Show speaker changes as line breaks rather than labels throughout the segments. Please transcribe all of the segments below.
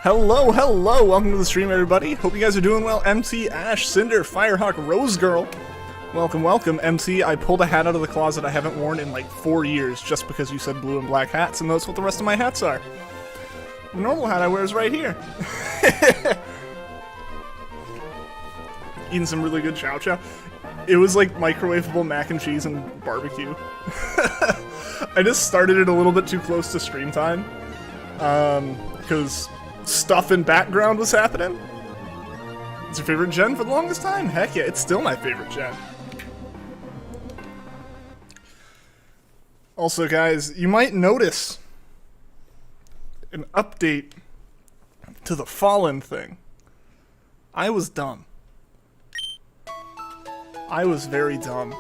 Hello, hello! Welcome to the stream, everybody. Hope you guys are doing well. MC, Ash, Cinder, Firehawk, Rose Girl. Welcome, welcome. MC, I pulled a hat out of the closet I haven't worn in like 4 years just because you said blue and black hats, and that's what the rest of my hats are. The normal hat I wear is right here. Eating some really good chow chow. It was like microwavable mac and cheese and barbecue. I just started it a little bit too close to stream time. Because stuff in background was happening. It's your favorite gen for the longest time? Heck yeah, it's still my favorite gen. Also, guys, you might notice an update to the Fallen thing. I was dumb. I was very dumb.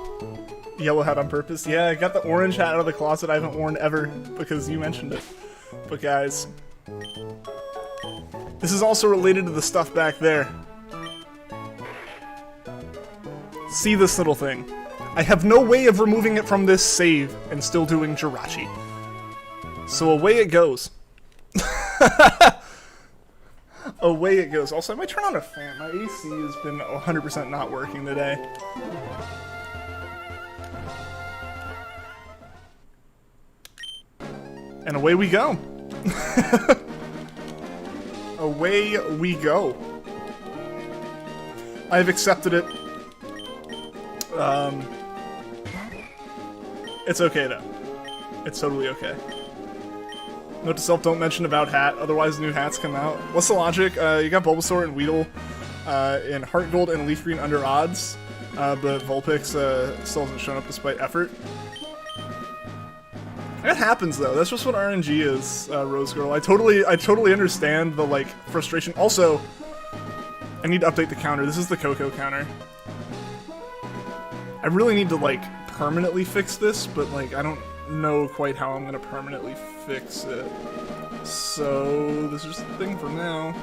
Yellow hat on purpose? Yeah, I got the orange hat out of the closet I haven't worn ever because you mentioned it. But guys, this is also related to the stuff back there. See this little thing? I have no way of removing it from this save and still doing Jirachi. So away it goes. Away it goes. Also, I might turn on a fan. My AC has been 100% not working today. And away we go. Away we go. I've accepted it. It's okay though. It's totally okay. Note to self, don't mention about hat, otherwise new hats come out. What's the logic? You got Bulbasaur and Weedle in Heart Gold and Leaf Green under odds, but Vulpix still hasn't shown up despite effort. It happens though. That's just what RNG is, Rose Girl. I totally understand the like frustration. Also, I need to update the counter. This is the Coco counter. I really need to like permanently fix this, but like I don't know quite how I'm gonna permanently fix it. So this is the thing for now.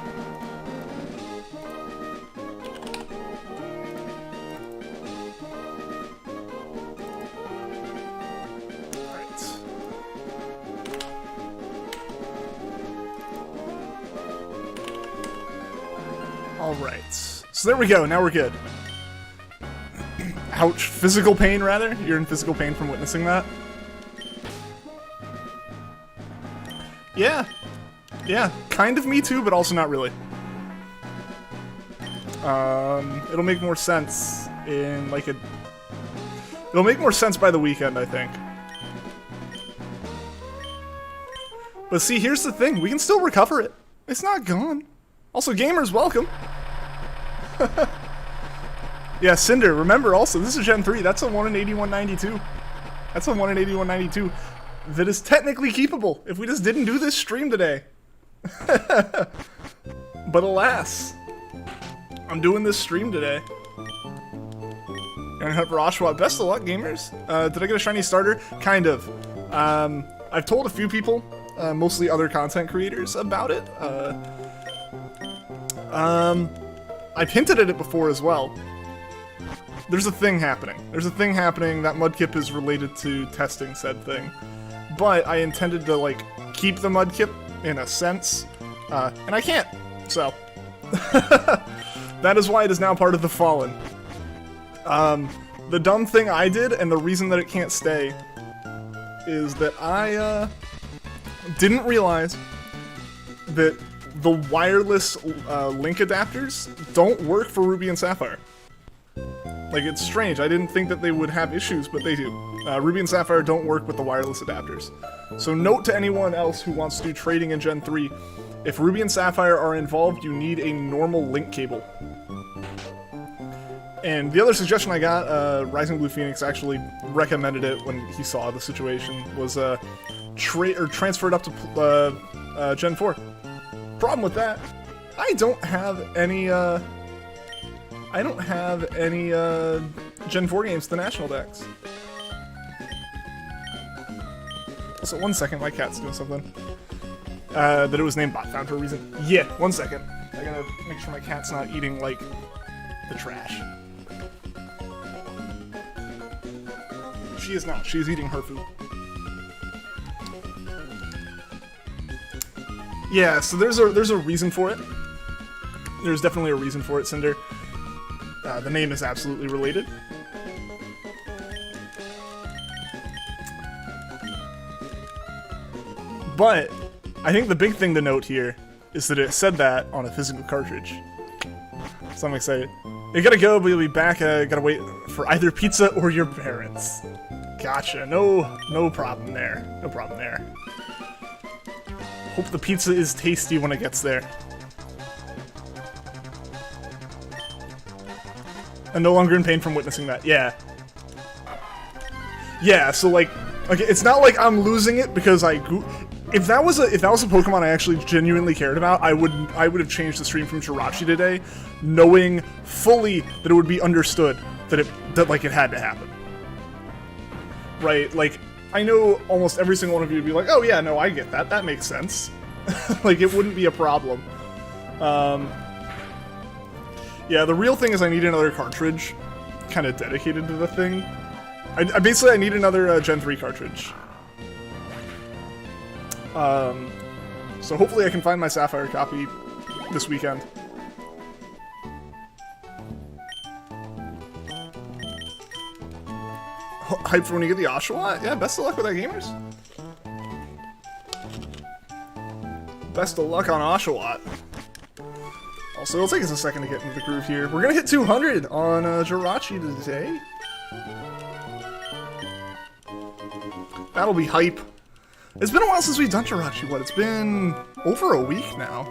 Alright. So there we go, now we're good. Ouch. Physical pain, rather? You're in physical pain from witnessing that? Yeah. Yeah, kind of me too, but also not really. It'll make more sense in, like, a... It'll make more sense by the weekend, I think. But see, here's the thing. We can still recover it. It's not gone. Also, gamers, welcome. Yeah, Cinder, remember also, this is Gen 3. That's a 1 in 8192. That's a 1 in 8192. That is technically keepable if we just didn't do this stream today. But alas, I'm doing this stream today. Gonna hunt for Oshawott. Best of luck, gamers. Did I get a shiny starter? Kind of. I've told a few people, mostly other content creators, about it. I've hinted at it before as well. There's a thing happening. There's a thing happening. That Mudkip is related to testing said thing. But I intended to, like, keep the Mudkip in a sense, and I can't. So, that is why it is now part of the Fallen. The dumb thing I did, and the reason that it can't stay, is that I, didn't realize that the wireless link adapters don't work for Ruby and Sapphire. Like, it's strange. I didn't think that they would have issues, but they do. Ruby and Sapphire don't work with the wireless adapters. So note to anyone else who wants to do trading in Gen 3, if Ruby and Sapphire are involved, you need a normal link cable. And the other suggestion I got, Rising Blue Phoenix actually recommended it when he saw the situation, was transfer it up to Gen 4. Problem with that, I don't have any Gen 4 games to National Dex. So 1 second, my cat's doing something. That it was named Botfound for a reason. Yeah, 1 second. I gotta make sure my cat's not eating, like, the trash. She is not. She is eating her food. Yeah, so there's a reason for it. There's definitely a reason for it, Cinder. The name is absolutely related. But I think the big thing to note here is that it said that on a physical cartridge. So I'm excited. You gotta go, but you'll be back. Gotta wait for either pizza or your parents. Gotcha. No problem there. No problem there. Hope the pizza is tasty when it gets there. I'm no longer in pain from witnessing that. Yeah. Yeah, so like, okay, it's not like I'm losing it because if that was a Pokemon I actually genuinely cared about, I would have changed the stream from Jirachi today, knowing fully that it would be understood that like it had to happen. Right? Like, I know almost every single one of you would be like, oh yeah, no, I get that. That makes sense. Like, it wouldn't be a problem. Yeah, the real thing is I need another cartridge kind of dedicated to the thing. I need another Gen 3 cartridge. So hopefully I can find my Sapphire copy this weekend. Hype for when you get the Oshawott? Yeah, best of luck with that, gamers. Best of luck on Oshawott. so it'll take us a second to get into the groove here. We're gonna hit 200 on Jirachi today. That'll be hype. It's been a while since we've done Jirachi. What? It's been over a week now.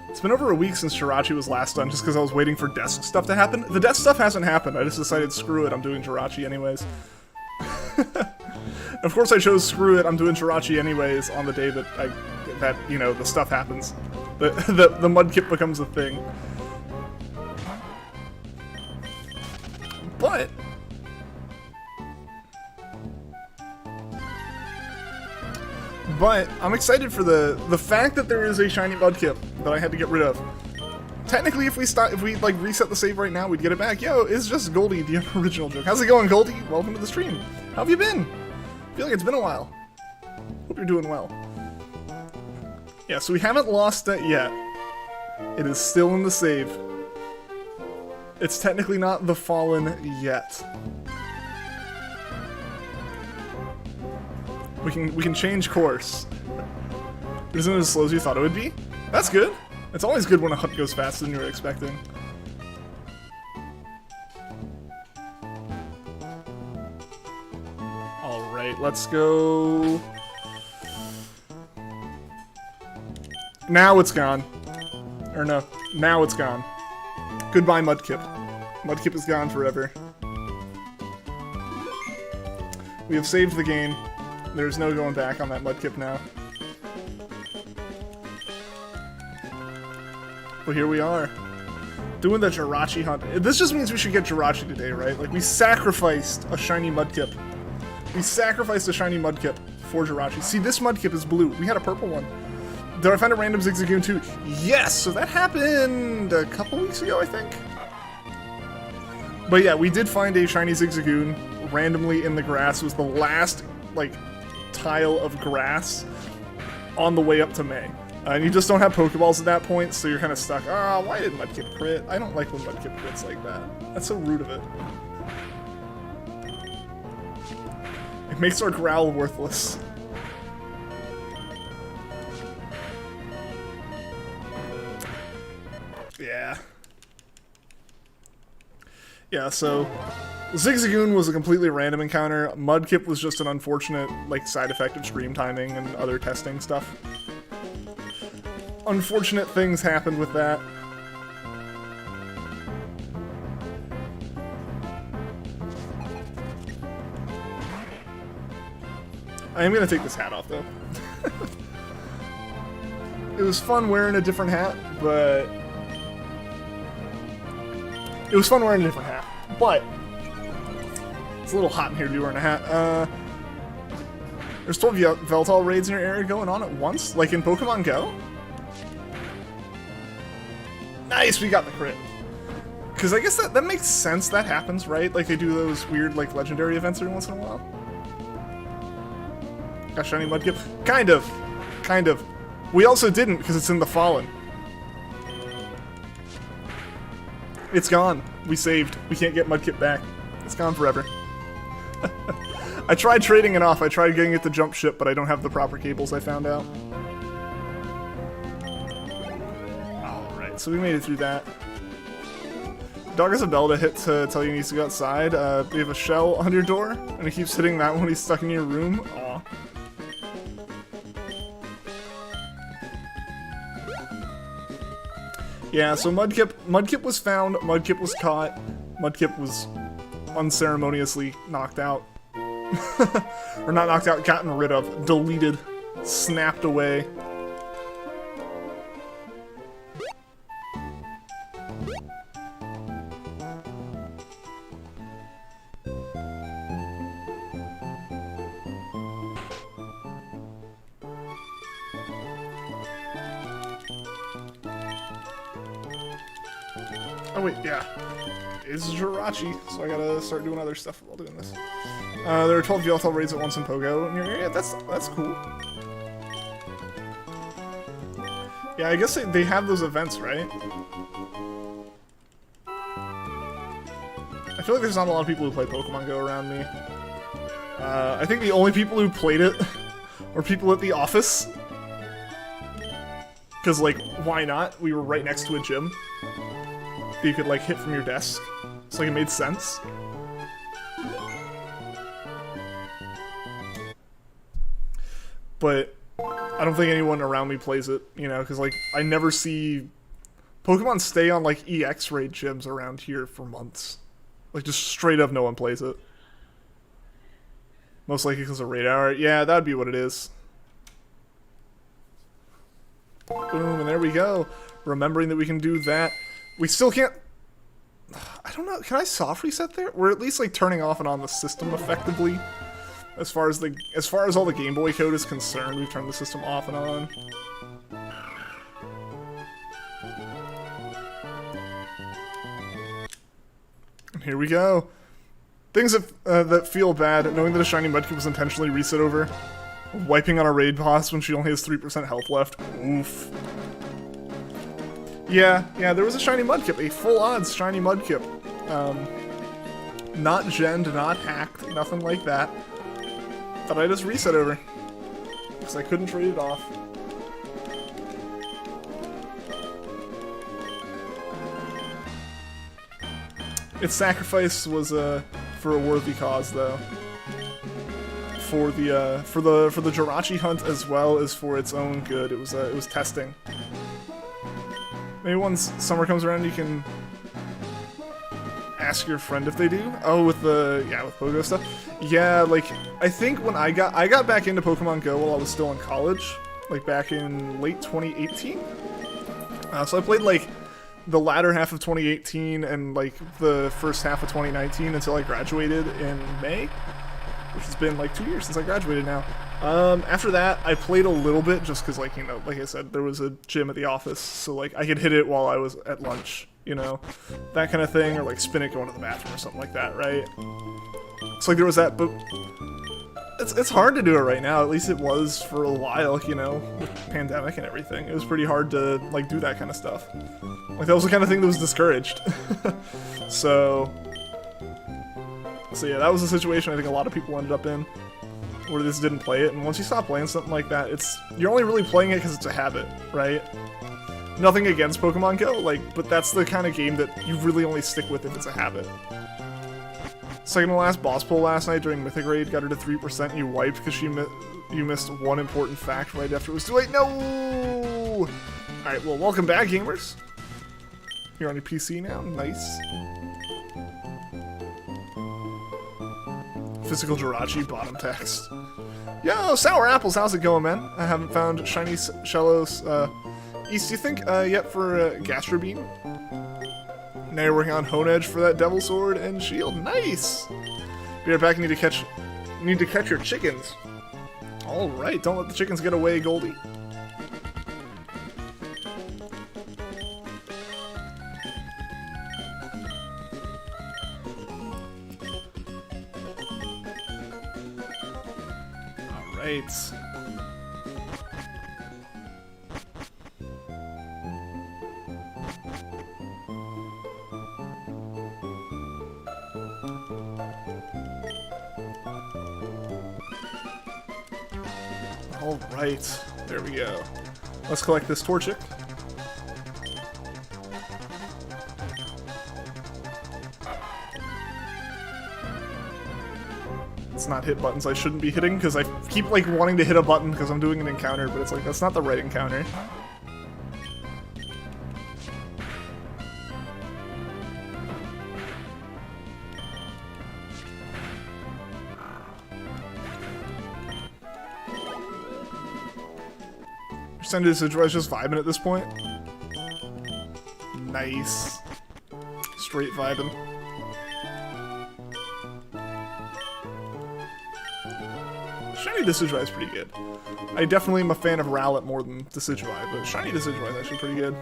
It's been over a week since Jirachi was last done, just because I was waiting for desk stuff to happen. The desk stuff hasn't happened. I just decided, screw it, I'm doing Jirachi anyways. Of course I chose screw it, I'm doing Jirachi anyways on the day that you know, the stuff happens. The mudkip becomes a thing. But I'm excited for the fact that there is a shiny mudkip that I had to get rid of. Technically, if we like reset the save right now, we'd get it back. Yo, it's just Goldie, the original joke. How's it going, Goldie? Welcome to the stream. How have you been? I feel like it's been a while. Hope you're doing well. Yeah, so we haven't lost that yet. It is still in the save. It's technically not the Fallen yet. We can change course. It isn't as slow as you thought it would be. That's good. It's always good when a hunt goes faster than you were expecting. Alright, let's go. Now it's gone. Or no, now it's gone. Goodbye, Mudkip. Mudkip is gone forever. We have saved the game. There's no going back on that Mudkip now. But here we are. Doing the Jirachi hunt. This just means we should get Jirachi today, right? Like, we sacrificed a shiny Mudkip. We sacrificed a shiny Mudkip for Jirachi. See, this Mudkip is blue. We had a purple one. Did I find a random Zigzagoon too? Yes! So that happened a couple weeks ago, I think? But yeah, we did find a shiny Zigzagoon randomly in the grass. It was the last, like, tile of grass on the way up to May. And you just don't have Pokeballs at that point, so you're kind of stuck. Ah, why did Mudkip crit? I don't like when Mudkip crits like that. That's so rude of it. It makes our growl worthless. Yeah. Yeah, so Zigzagoon was a completely random encounter. Mudkip was just an unfortunate, like, side effect of stream timing and other testing stuff. Unfortunate things happened with that. I am gonna take this hat off, though. It was fun wearing a different hat, but... It was fun wearing a different hat, but... It's a little hot in here to be wearing a hat. There's 12 Veltal raids in your area going on at once? Like in Pokemon Go? Nice, we got the crit. Because I guess that makes sense, that happens, right? Like they do those weird, like, legendary events every once in a while. Got shiny Mudkip? Kind of. Kind of. We also didn't, because it's in the Fallen. It's gone. We saved. We can't get Mudkip back. It's gone forever. I tried trading it off. I tried getting it to jump ship, but I don't have the proper cables, I found out. Alright, so we made it through that. Dog has a bell to hit to tell you he needs to go outside. We have a shell on your door, and he keeps hitting that when he's stuck in your room. Aw. Yeah, so Mudkip was found, Mudkip was caught, Mudkip was unceremoniously knocked out. Or not knocked out, gotten rid of, deleted, snapped away. Oh wait, yeah. It's Jirachi, so I gotta start doing other stuff while doing this. There are 12 Veltal raids at once in Pogo in your area. That's cool. Yeah, I guess they have those events, right? I feel like there's not a lot of people who play Pokemon Go around me. I think the only people who played it were people at the office. Because, like, why not? We were right next to a gym that you could, like, hit from your desk. So, like, it made sense. But I don't think anyone around me plays it, you know, because, like, I never see Pokemon stay on, like, EX raid gyms around here for months. Like, just straight up no one plays it. Most likely because of raid hour. Yeah, that'd be what it is. Boom, and there we go. Remembering that we can do that. We still can't... I don't know, can I soft reset there? We're at least, like, turning off and on the system effectively. As far as all the Game Boy code is concerned, we've turned the system off and on. And here we go. Things that feel bad, knowing that a shiny Mudkip was intentionally reset over. Wiping on a raid boss when she only has 3% health left. Oof. Yeah, there was a shiny Mudkip, a full odds shiny Mudkip. Not genned, not hacked, nothing like that. Thought I just reset over. Because I couldn't trade it off. Its sacrifice was for a worthy cause, though. For the Jirachi hunt as well as for its own good. It was testing. Maybe once summer comes around, you can ask your friend if they do. Oh, with Pogo stuff. Yeah, like I think when I got back into Pokemon Go while I was still in college, like back in late 2018. So I played like the latter half of 2018 and like the first half of 2019 until I graduated in May. Which has been like 2 years since I graduated now. After that, I played a little bit just because, like, you know, like I said, there was a gym at the office, so, like, I could hit it while I was at lunch, you know? That kind of thing, or, like, spin it going to the bathroom or something like that, right? So, like, there was that, but it's hard to do it right now. At least it was for a while, you know, with the pandemic and everything. It was pretty hard to, like, do that kind of stuff. Like, that was the kind of thing that was discouraged. So yeah, that was a situation I think a lot of people ended up in, where they just didn't play it, and once you stop playing something like that, you're only really playing it because it's a habit, right? Nothing against Pokemon Go, like, but that's the kind of game that you really only stick with if it's a habit. Second to last boss pull last night during Mythic Raid, got her to 3%, you wiped because you missed one important fact right after it was too late. No! Alright, well, welcome back, gamers. You're on your PC now, nice. Physical Jirachi bottom text. Yo, Sour Apples, how's it going, man? I haven't found shiny Shellos East, you think, yet for Gastro Beam. Now you're working on Hone Edge for that Devil Sword and Shield. Nice! Be right back, need to catch your chickens. Alright, don't let the chickens get away, Goldie. Alright. Alright, there we go. Let's collect this Torchic. It's not hit buttons I shouldn't be hitting, because I keep like wanting to hit a button because I'm doing an encounter, but it's like, that's not the right encounter. Send it to Jirachi, just vibing at this point. Nice. Straight vibing. Shiny Decidueye is pretty good. I definitely am a fan of Rowlet more than Decidueye, but Shiny Decidueye is actually pretty good.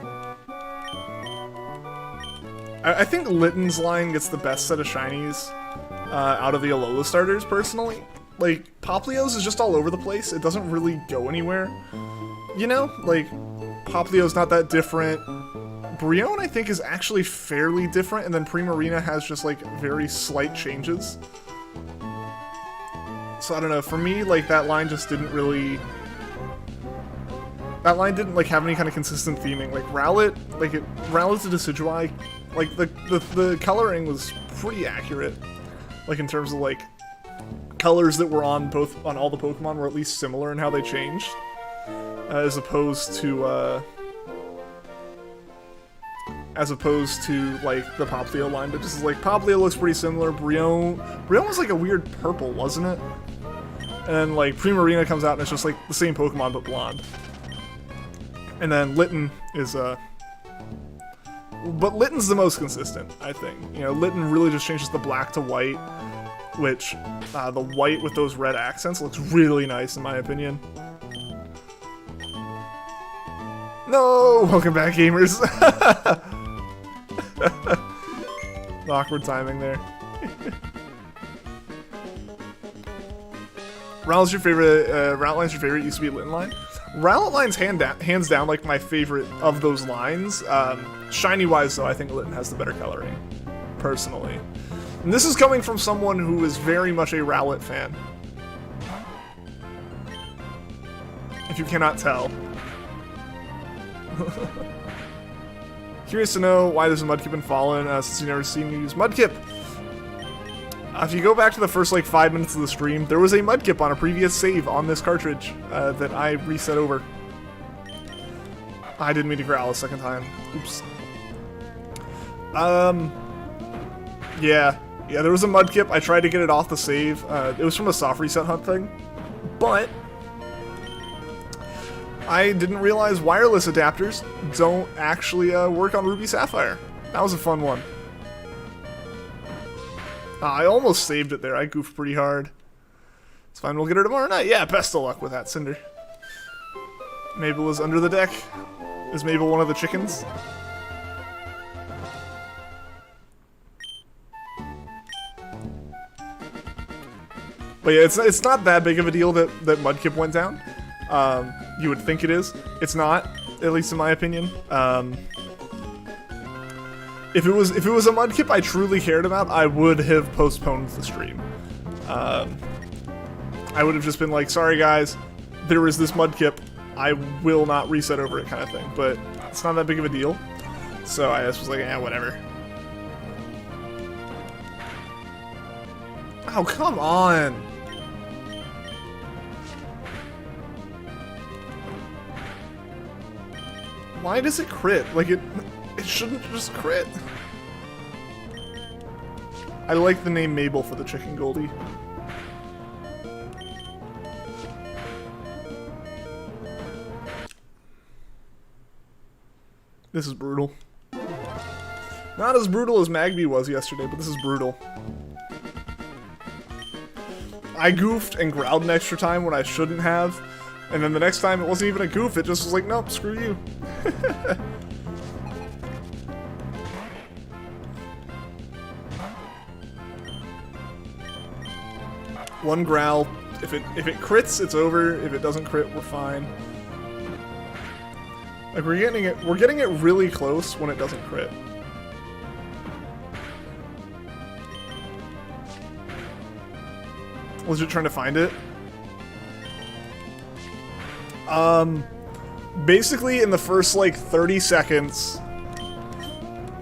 I think Litten's line gets the best set of shinies out of the Alola starters, personally. Like, Poplio's is just all over the place. It doesn't really go anywhere. You know? Like, Poplio's not that different. Brionne, I think, is actually fairly different, and then Primarina has just, like, very slight changes. So I don't know, for me, like, that line just didn't really... That line didn't, like, have any kind of consistent theming. Like, Rowlet, like, Rowlet to Decidueye, like, the coloring was pretty accurate. Like, in terms of, like, colors that were on all the Pokemon were at least similar in how they changed. As opposed to, like, the Popplio line, but just, like, Popplio looks pretty similar. Brion was, like, a weird purple, wasn't it? And then, like, Primarina comes out and it's just, like, the same Pokemon, but blonde. And then Litten is, but Litten's the most consistent, I think. You know, Litten really just changes the black to white, which, the white with those red accents looks really nice, in my opinion. No! Welcome back, gamers! Awkward timing there. Rowlet's your favorite, Rowlet your favorite, used to be Litten line. Rowlet line's hands down, like, my favorite of those lines. Shiny-wise, though, I think Litten has the better coloring, personally. And this is coming from someone who is very much a Rowlet fan. If you cannot tell. Curious to know why there's a Mudkip in Fallen, since you've never seen me use Mudkip. If you go back to the first, like, 5 minutes of the stream, there was a Mudkip on a previous save on this cartridge that I reset over. I didn't mean to growl a second time. Oops. Yeah, there was a Mudkip. I tried to get it off the save. It was from a soft reset hunt thing, but I didn't realize wireless adapters don't actually work on Ruby Sapphire. That was a fun one. I almost saved it there. I goofed pretty hard. It's fine, we'll get her tomorrow night. Yeah, best of luck with that, Cinder. Mabel is under the deck. Is Mabel one of the chickens? But yeah, it's not that big of a deal that Mudkip went down. You would think it is. It's not, at least in my opinion. If it was a Mudkip I truly cared about, I would have postponed the stream. I would have just been like, sorry guys, there is this Mudkip, I will not reset over it kind of thing. But it's not that big of a deal. So I just was like, eh, whatever. Oh, come on! Why does it crit? Like, it shouldn't just crit. I like the name Mabel for the chicken, Goldie. This is brutal. Not as brutal as Magby was yesterday, but this is brutal. I goofed and growled an extra time when I shouldn't have, and then the next time it wasn't even a goof, it just was like, nope, screw you. One growl. If it crits, it's over. If it doesn't crit, we're fine. Like, we're getting it really close when it doesn't crit. Legit trying to find it. Basically in the first, like, 30 seconds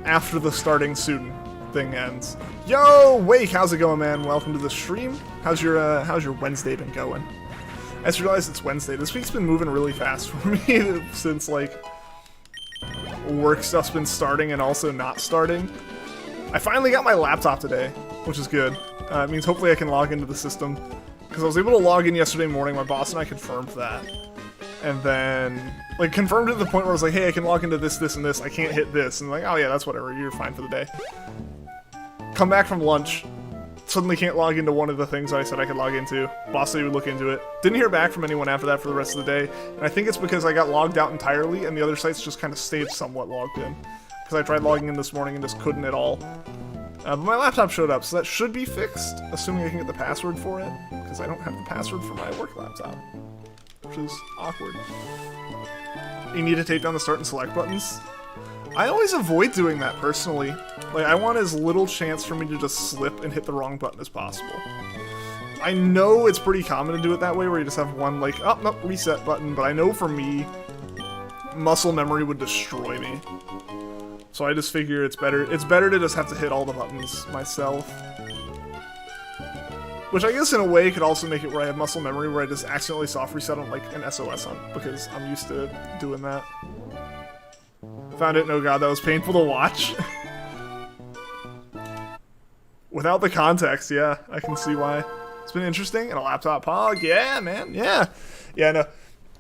after the starting soon thing ends. Yo, Wake, how's it going, man? Welcome to the stream. How's your Wednesday been going? I just realized it's Wednesday. This week's been moving really fast for me since, like, work stuff's been starting and also not starting. I finally got my laptop today, which is good. It means hopefully I can log into the system. Because I was able to log in yesterday morning, my boss and I confirmed that. And then, like, confirmed it to the point where I was like, hey, I can log into this, this, and this, I can't hit this. And like, oh yeah, that's whatever, you're fine for the day. Come back from lunch, suddenly can't log into one of the things I said I could log into. Boss said he would look into it. Didn't hear back from anyone after that for the rest of the day. And I think it's because I got logged out entirely and the other sites just kind of stayed somewhat logged in. Because I tried logging in this morning and just couldn't at all. But my laptop showed up, so that should be fixed, assuming I can get the password for it. Because I don't have the password for my work laptop. Which is awkward. You need to take down the start and select buttons. I always avoid doing that personally. Like, I want as little chance for me to just slip and hit the wrong button as possible. I know it's pretty common to do it that way, where you just have one, like, oh, no, reset button, but I know for me, muscle memory would destroy me. So I just figure it's better to just have to hit all the buttons myself. Which I guess in a way could also make it where I have muscle memory where I just accidentally soft reset on like an SOS hunt, because I'm used to doing that. Found it, no god, that was painful to watch. Without the context, yeah, I can see why. It's been interesting, and a laptop hog, yeah, man, yeah. Yeah, no,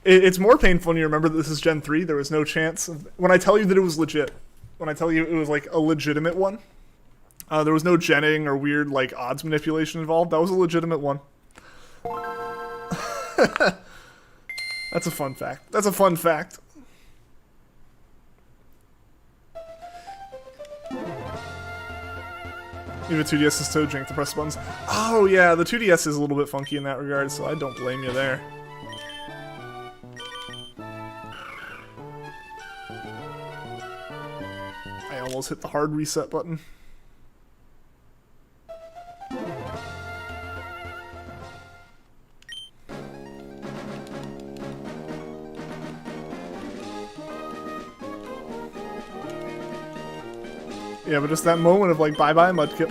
it's more painful when you remember that this is Gen 3, there was no chance. When I tell you that it was legit, when I tell you it was like a legitimate one, there was no genning or weird like odds manipulation involved, that was a legitimate one. That's a fun fact. That's a fun fact. Even 2DS is so jank to press buttons. Oh yeah, the 2DS is a little bit funky in that regard, so I don't blame you there. I almost hit the hard reset button. Yeah, but just that moment of like, bye-bye, Mudkip.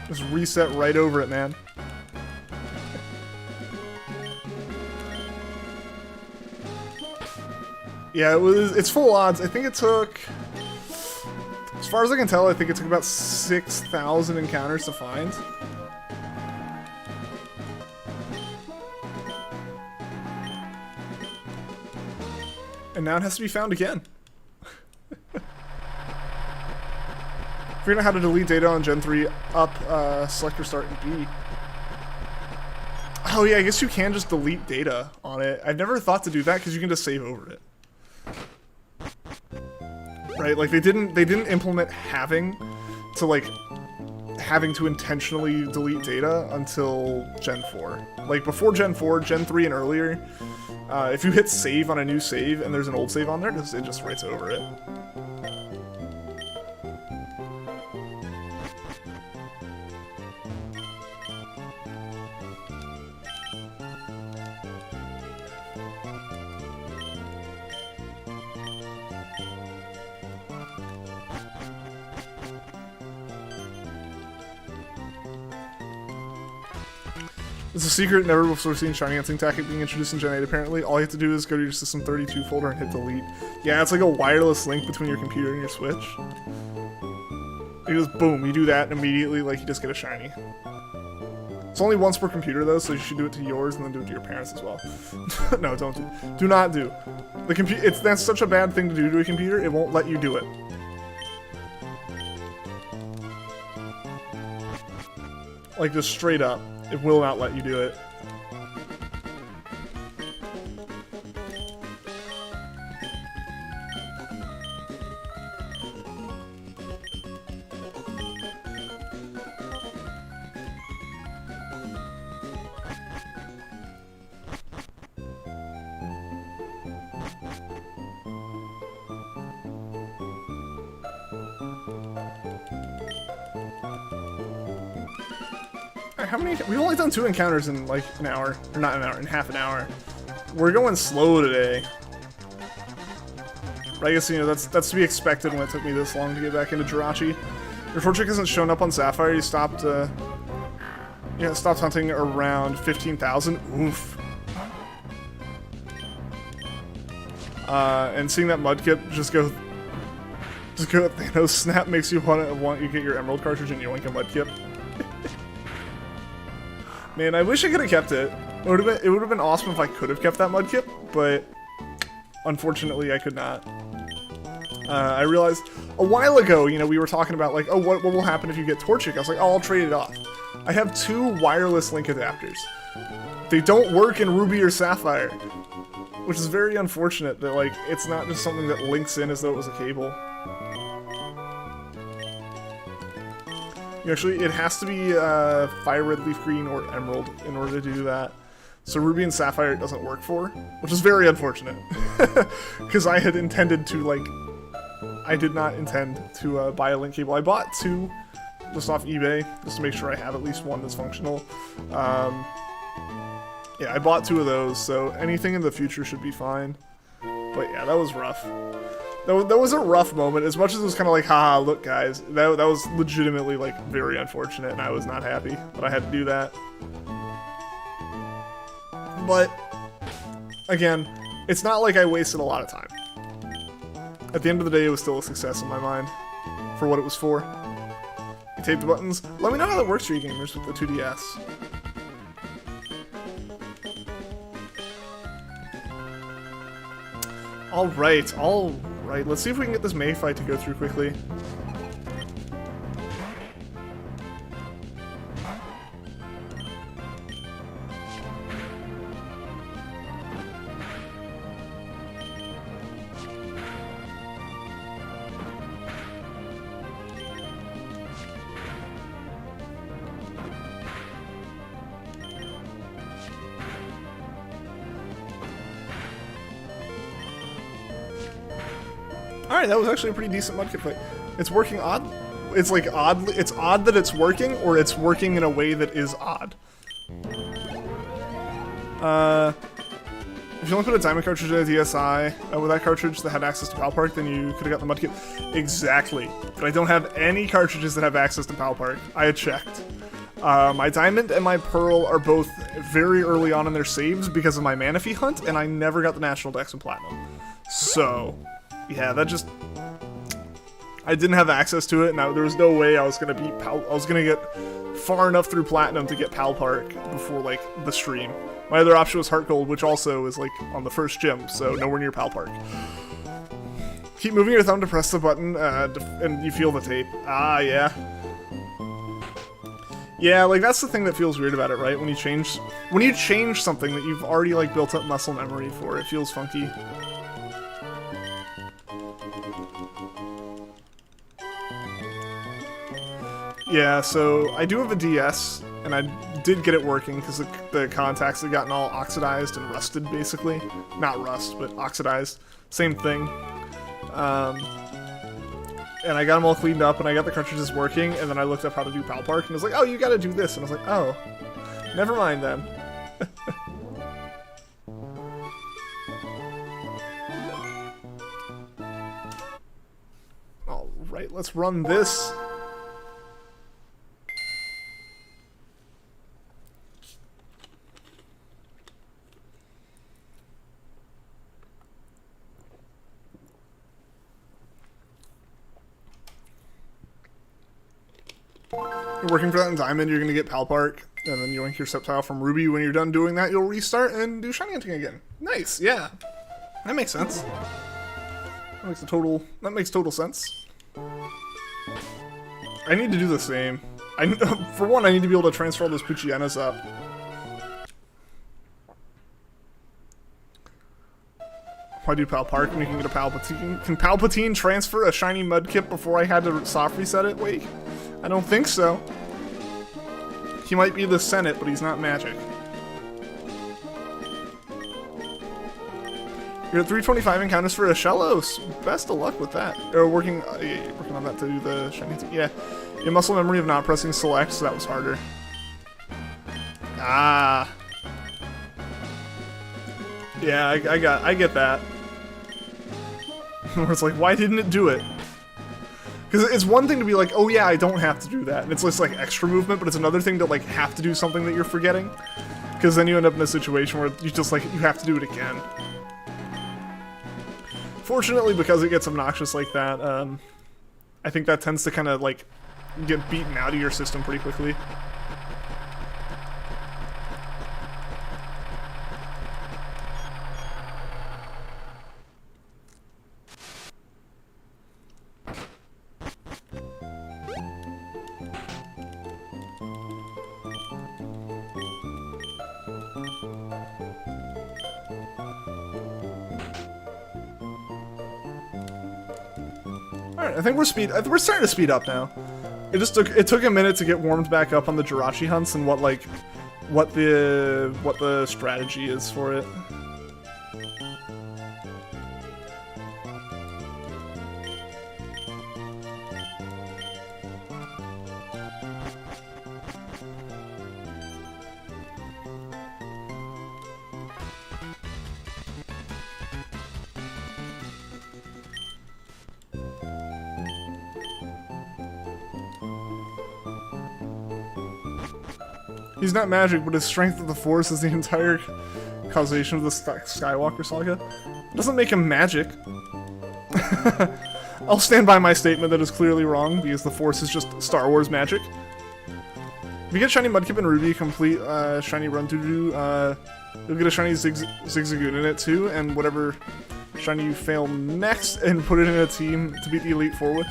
Just reset right over it, man. Yeah, it's full odds. I think it took, as far as I can tell, I think it took about 6,000 encounters to find. And now it has to be found again. Figuring out how to delete data on Gen 3, up, select restart and B. Oh yeah, I guess you can just delete data on it. I've never thought to do that because you can just save over it. Right, like they didn't implement having to intentionally delete data until Gen 4. Like before Gen 4, Gen 3 and earlier, if you hit save on a new save and there's an old save on there, it just writes over it. It's a secret never before seen shiny hunting tactic being introduced in Gen 8 apparently. All you have to do is go to your System 32 folder and hit delete. Yeah, it's like a wireless link between your computer and your Switch. You just, boom, you do that and immediately, like, you just get a shiny. It's only once per computer though, so you should do it to yours and then do it to your parents as well. No, don't do. Do not do. That's such a bad thing to do to a computer, it won't let you do it. Like, just straight up. It will not let you do it. We've only done 2 encounters in like an hour, or not an hour, in half an hour. We're going slow today. But I guess, you know, that's to be expected when it took me this long to get back into Jirachi. Your Torchic hasn't shown up on Sapphire. You stopped, stopped hunting around 15,000. Oof. And seeing that Mudkip just go Thanos snap makes you want you to get your Emerald cartridge and yoink a Mudkip. Man, I wish I could have kept it. It would have been awesome if I could have kept that Mudkip, but unfortunately I could not. I realized a while ago, you know, we were talking about like, oh, what will happen if you get Torchic? I was like, oh, I'll trade it off. I have 2 wireless link adapters. They don't work in Ruby or Sapphire, which is very unfortunate that like it's not just something that links in as though it was a cable. Actually, it has to be Fire Red, Leaf Green, or Emerald in order to do that. So Ruby and Sapphire it doesn't work for, which is very unfortunate. Because I had intended to, like... I did not intend to buy a link cable. I bought 2 just off eBay, just to make sure I have at least one that's functional. Yeah, I bought 2 of those, so anything in the future should be fine. But yeah, that was rough. That was a rough moment. As much as it was kind of like, haha, look guys, that was legitimately, like, very unfortunate, and I was not happy that I had to do that. But, again, it's not like I wasted a lot of time. At the end of the day, it was still a success in my mind for what it was for. You tape the buttons. Let me know how that works for you gamers with the 2DS. Alright, alright. Let's see if we can get this May fight to go through quickly. Alright, that was actually a pretty decent mudkip fight. It's working odd. It's like odd. It's odd that it's working, or it's working in a way that is odd. If you only put a diamond cartridge in a DSi with that cartridge that had access to Pal Park, then you could have got the mudkip. Exactly. But I don't have any cartridges that have access to Pal Park. I had checked. My diamond and my pearl are both very early on in their saves because of my Manaphy hunt, and I never got the National Dex and Platinum. So... yeah, that just... I didn't have access to it, and there was no way I was gonna beat Pal... I was gonna get far enough through Platinum to get Pal Park before, like, the stream. My other option was Heart Gold, which also is, like, on the first gym, so nowhere near Pal Park. Keep moving your thumb to press the button, and you feel the tape. Ah, yeah. Yeah, like, that's the thing that feels weird about it, right? When you change something that you've already, like, built up muscle memory for, it feels funky. Yeah, so I do have a DS, and I did get it working because the contacts had gotten all oxidized and rusted, basically. Not rust, but oxidized. Same thing. And I got them all cleaned up, and I got the cartridges working, and then I looked up how to do Pal Park, and it was like, oh, you gotta do this. And I was like, oh, never mind then. Alright, let's run this. You're working for that in Diamond, you're going to get Pal Park, and then you yoink your Sceptile from Ruby. When you're done doing that, you'll restart and do Shiny Hunting again. Nice, yeah. That makes sense. That makes total sense. I need to do the same. For one, I need to be able to transfer all those Puchienas up. Why do Pal Park when you can get a Palpatine? Can Palpatine transfer a shiny Mudkip before I had to soft reset it? Wait. I don't think so. He might be the Senate, but he's not magic. You're at 325 encounters for a Shellos. Best of luck with that. Or working on that to do the shiny thing. Yeah. You have muscle memory of not pressing select, so that was harder. Ah. Yeah, I get that. Where it's like, why didn't it do it? Because it's one thing to be like, oh yeah, I don't have to do that, and it's just like extra movement, but it's another thing to like have to do something that you're forgetting. Because then you end up in a situation where you just like, you have to do it again. Fortunately, because it gets obnoxious like that, I think that tends to kind of like get beaten out of your system pretty quickly. Alright, I think we're starting to speed up now. It took a minute to get warmed back up on the Jirachi hunts and what what the strategy is for it. He's not magic, but his strength of the Force is the entire causation of the Skywalker saga. It doesn't make him magic. I'll stand by my statement that is clearly wrong, because the Force is just Star Wars magic. If you get Shiny Mudkip and Ruby, complete Shiny Run-Doo-Doo, you'll get a Shiny Zigzagoon in it too, and whatever Shiny you fail next, and put it in a team to beat the Elite Four with.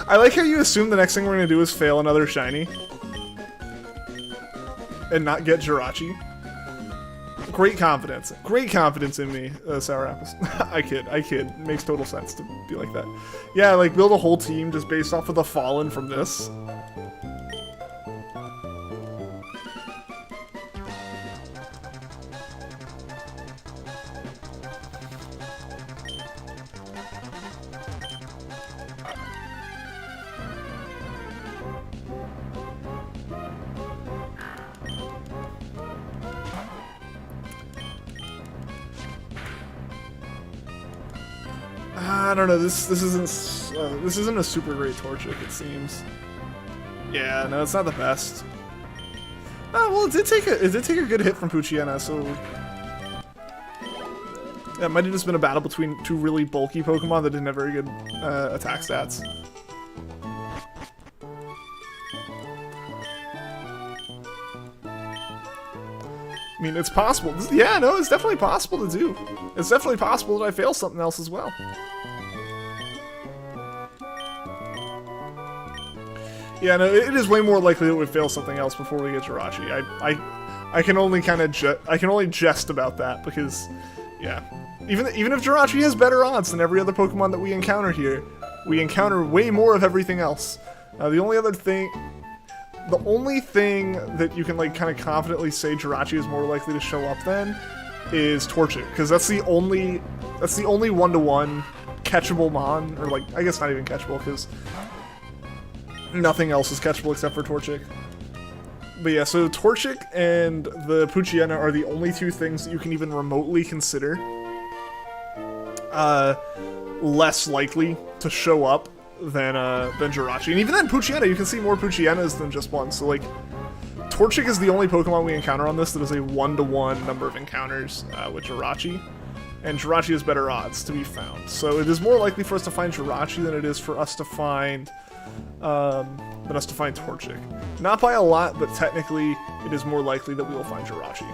I like how you assume the next thing we're going to do is fail another Shiny. And not get Jirachi. Great confidence. Great confidence in me, Sour Apples. I kid. It makes total sense to be like that. Yeah, like build a whole team just based off of the Fallen from this. I don't know. This isn't a super great Torchic, it seems. Yeah, no, it's not the best. Oh well, it did take a good hit from Poochyena, so yeah, it might have just been a battle between two really bulky Pokemon that didn't have very good attack stats. I mean, it's possible. Yeah, no, it's definitely possible to do. It's definitely possible that I fail something else as well. Yeah, no, it is way more likely that we fail something else before we get Jirachi. I can only kind of I can only jest about that because, yeah, even if Jirachi has better odds than every other Pokemon that we encounter here, we encounter way more of everything else. The only thing that you can like kind of confidently say Jirachi is more likely to show up then is Torchic, because that's the only one-to-one catchable Mon, or like I guess not even catchable because nothing else is catchable except for Torchic. But yeah, so Torchic and the Poochyena are the only two things that you can even remotely consider less likely to show up than Jirachi. And even then, Poochyena, you can see more Poochyenas than just one. So like, Torchic is the only Pokemon we encounter on this that is a one-to-one number of encounters with Jirachi. And Jirachi has better odds to be found. So it is more likely for us to find Jirachi than it is for us to find Torchic. Not by a lot, but technically it is more likely that we will find Jirachi.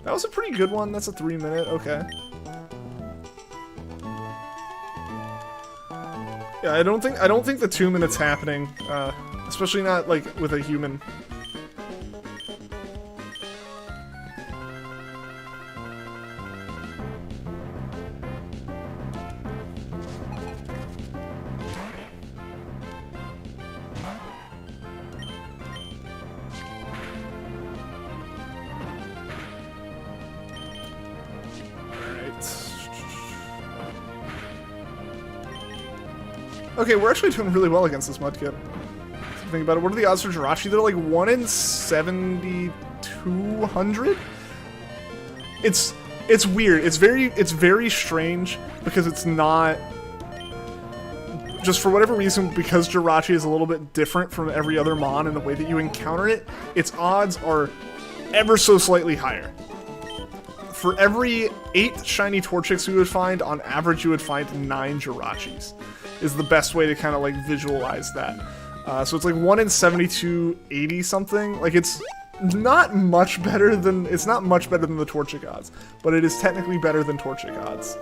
That was a pretty good one. That's a 3-minute. Okay. Yeah, I don't think the 2 minutes happening, especially not like with a human. Okay, we're actually doing really well against this Mudkip. Think about it. What are the odds for Jirachi? They're like 1 in 7,200. It's weird. It's very strange because it's not. Just for whatever reason, because Jirachi is a little bit different from every other Mon in the way that you encounter it, its odds are ever so slightly higher. For every 8 shiny Torchics we would find, on average you would find 9 Jirachis. Is the best way to kind of like visualize that. So it's like 1 in 7,280 something. Like it's not much better than the Torchic odds, but it is technically better than Torchic odds.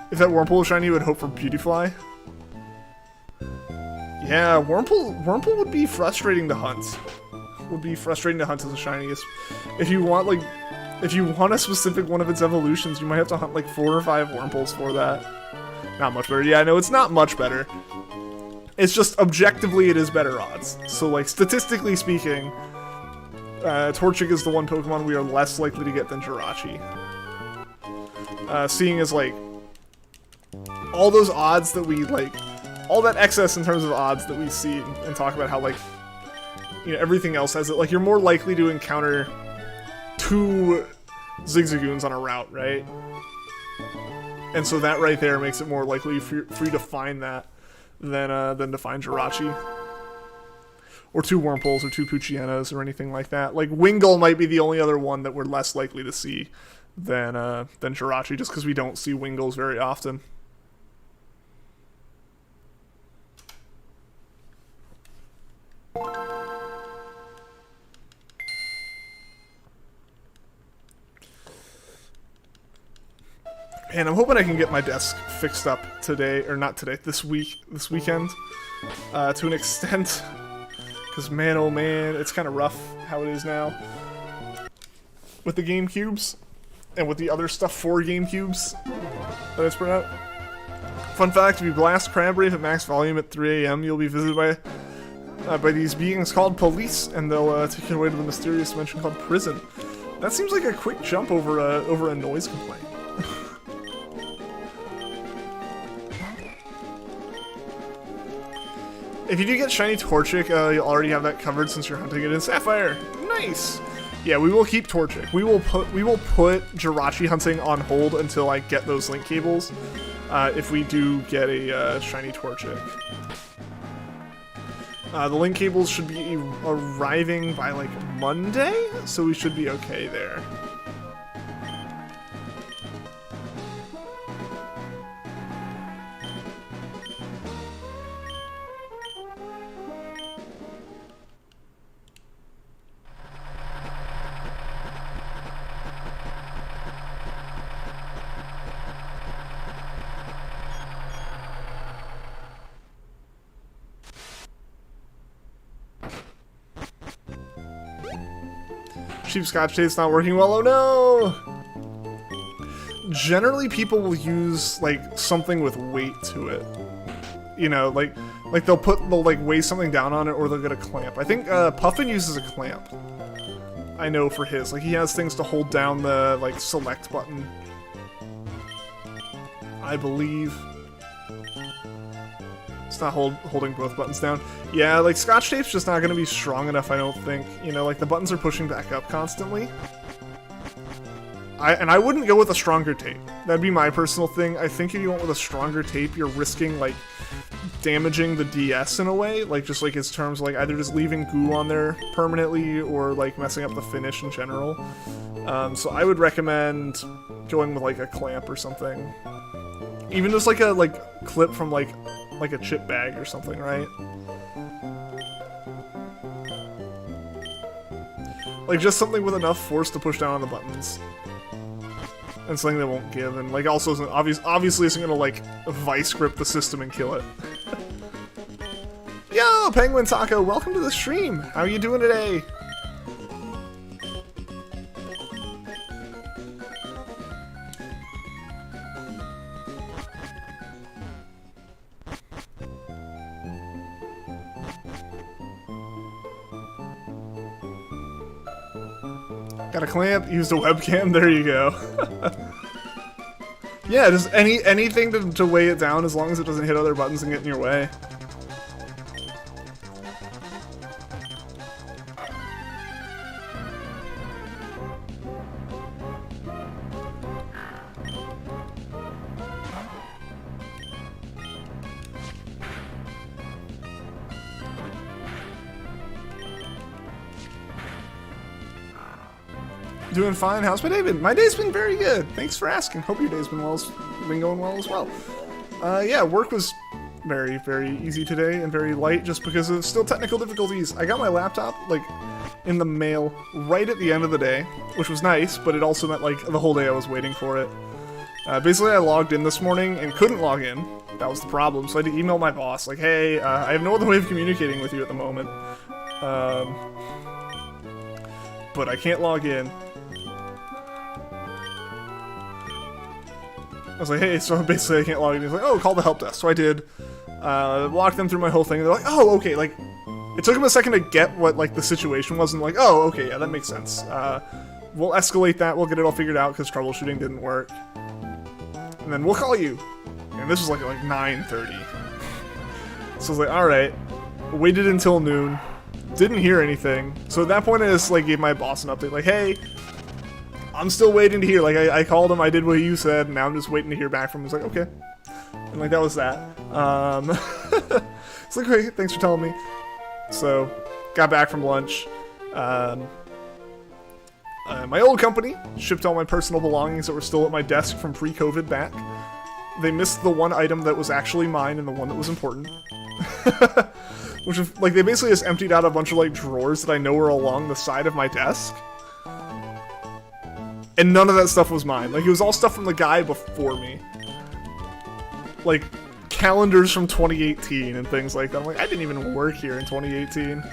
If that Wurmple was shiny, you would hope for Beautyfly. Yeah, Wurmple would be frustrating to hunt. Would be frustrating to hunt as a shiny. If you want a specific one of its evolutions, you might have to hunt like 4 or 5 Wurmples for that. Not much better. Yeah, no, it's not much better. It's just objectively it is better odds. So, like, statistically speaking, Torchic is the one Pokemon we are less likely to get than Jirachi. Seeing as, like, all those odds that we, like, all that excess in terms of odds that we see and talk about how, like, you know, everything else has it. Like, you're more likely to encounter 2 Zigzagoons on a route, right? And so that right there makes it more likely for you to find that than to find Jirachi. Or 2 Wurmples or 2 Poochyena or anything like that. Like, Wingull might be the only other one that we're less likely to see than Jirachi, just because we don't see Wingulls very often. And I'm hoping I can get my desk fixed up today, or not today, this weekend, to an extent, because man, oh man, it's kind of rough how it is now with the GameCubes, and with the other stuff for GameCubes that I spread out. Fun fact, if you blast Crabbrave at max volume at 3 AM, you'll be visited by these beings called police, and they'll take you away to the mysterious dimension called prison. That seems like a quick jump over a noise complaint. If you do get Shiny Torchic, you'll already have that covered since you're hunting it in Sapphire. Nice! Yeah, we will keep Torchic. We will put Jirachi hunting on hold until I get those link cables, if we do get a Shiny Torchic. The link cables should be arriving by, like, Monday, so we should be okay there. Cheap Scotch tape's not working well, oh no! Generally, people will use, like, something with weight to it. You know, like they'll like, weigh something down on it, or they'll get a clamp. I think, Puffin uses a clamp. I know for his. Like, he has things to hold down the, like, select button. I believe. It's not holding both buttons down. Yeah, like, Scotch tape's just not gonna be strong enough, I don't think. You know, like, the buttons are pushing back up constantly. And I wouldn't go with a stronger tape. That'd be my personal thing. I think if you went with a stronger tape, you're risking, like, damaging the DS in a way. Like, just, like, its terms, like, either just leaving goo on there permanently, or, like, messing up the finish in general. So I would recommend going with, like, a clamp or something. Even just, like, a, clip from, like a chip bag or something, right? Like, just something with enough force to push down on the buttons. And something that won't give, and, like, also isn't obviously isn't gonna, like, vice grip the system and kill it. Yo, Penguin Taco, welcome to the stream! How are you doing today? Got a clamp, used a webcam, there you go. Yeah, just anything to weigh it down as long as it doesn't hit other buttons and get in your way. Doing fine. How's my day been? My day's been very good. Thanks for asking. Hope your day's been going well as well. Yeah, work was very, very easy today and very light just because of still technical difficulties. I got my laptop, like, in the mail right at the end of the day, which was nice, but it also meant, like, the whole day I was waiting for it. Basically, I logged in this morning and couldn't log in. That was the problem, so I had to email my boss, like, hey, I have no other way of communicating with you at the moment. But I can't log in. was like, hey, so basically I can't log in. He's like, oh, call the help desk. So I did. Walked them through my whole thing, and they're like, oh, okay, like, it took them a second to get what, like, the situation was, and like, oh, okay, yeah, that makes sense. We'll escalate that, we'll get it all figured out, because troubleshooting didn't work. And then we'll call you. And this was like 9:30. So I was like, alright. Waited until noon. Didn't hear anything. So at that point I just, like, gave my boss an update, like, hey, I'm still waiting to hear. Like, I called him, I did what you said, and now I'm just waiting to hear back from him. He's like, okay. And, like, that was that. It's like, okay, thanks for telling me. So, got back from lunch. My old company shipped all my personal belongings that were still at my desk from pre-COVID back. They missed the one item that was actually mine and the one that was important. Which is, like, they basically just emptied out a bunch of, like, drawers that I know were along the side of my desk. And none of that stuff was mine. Like, it was all stuff from the guy before me. Like, calendars from 2018 and things like that. I'm like, I didn't even work here in 2018.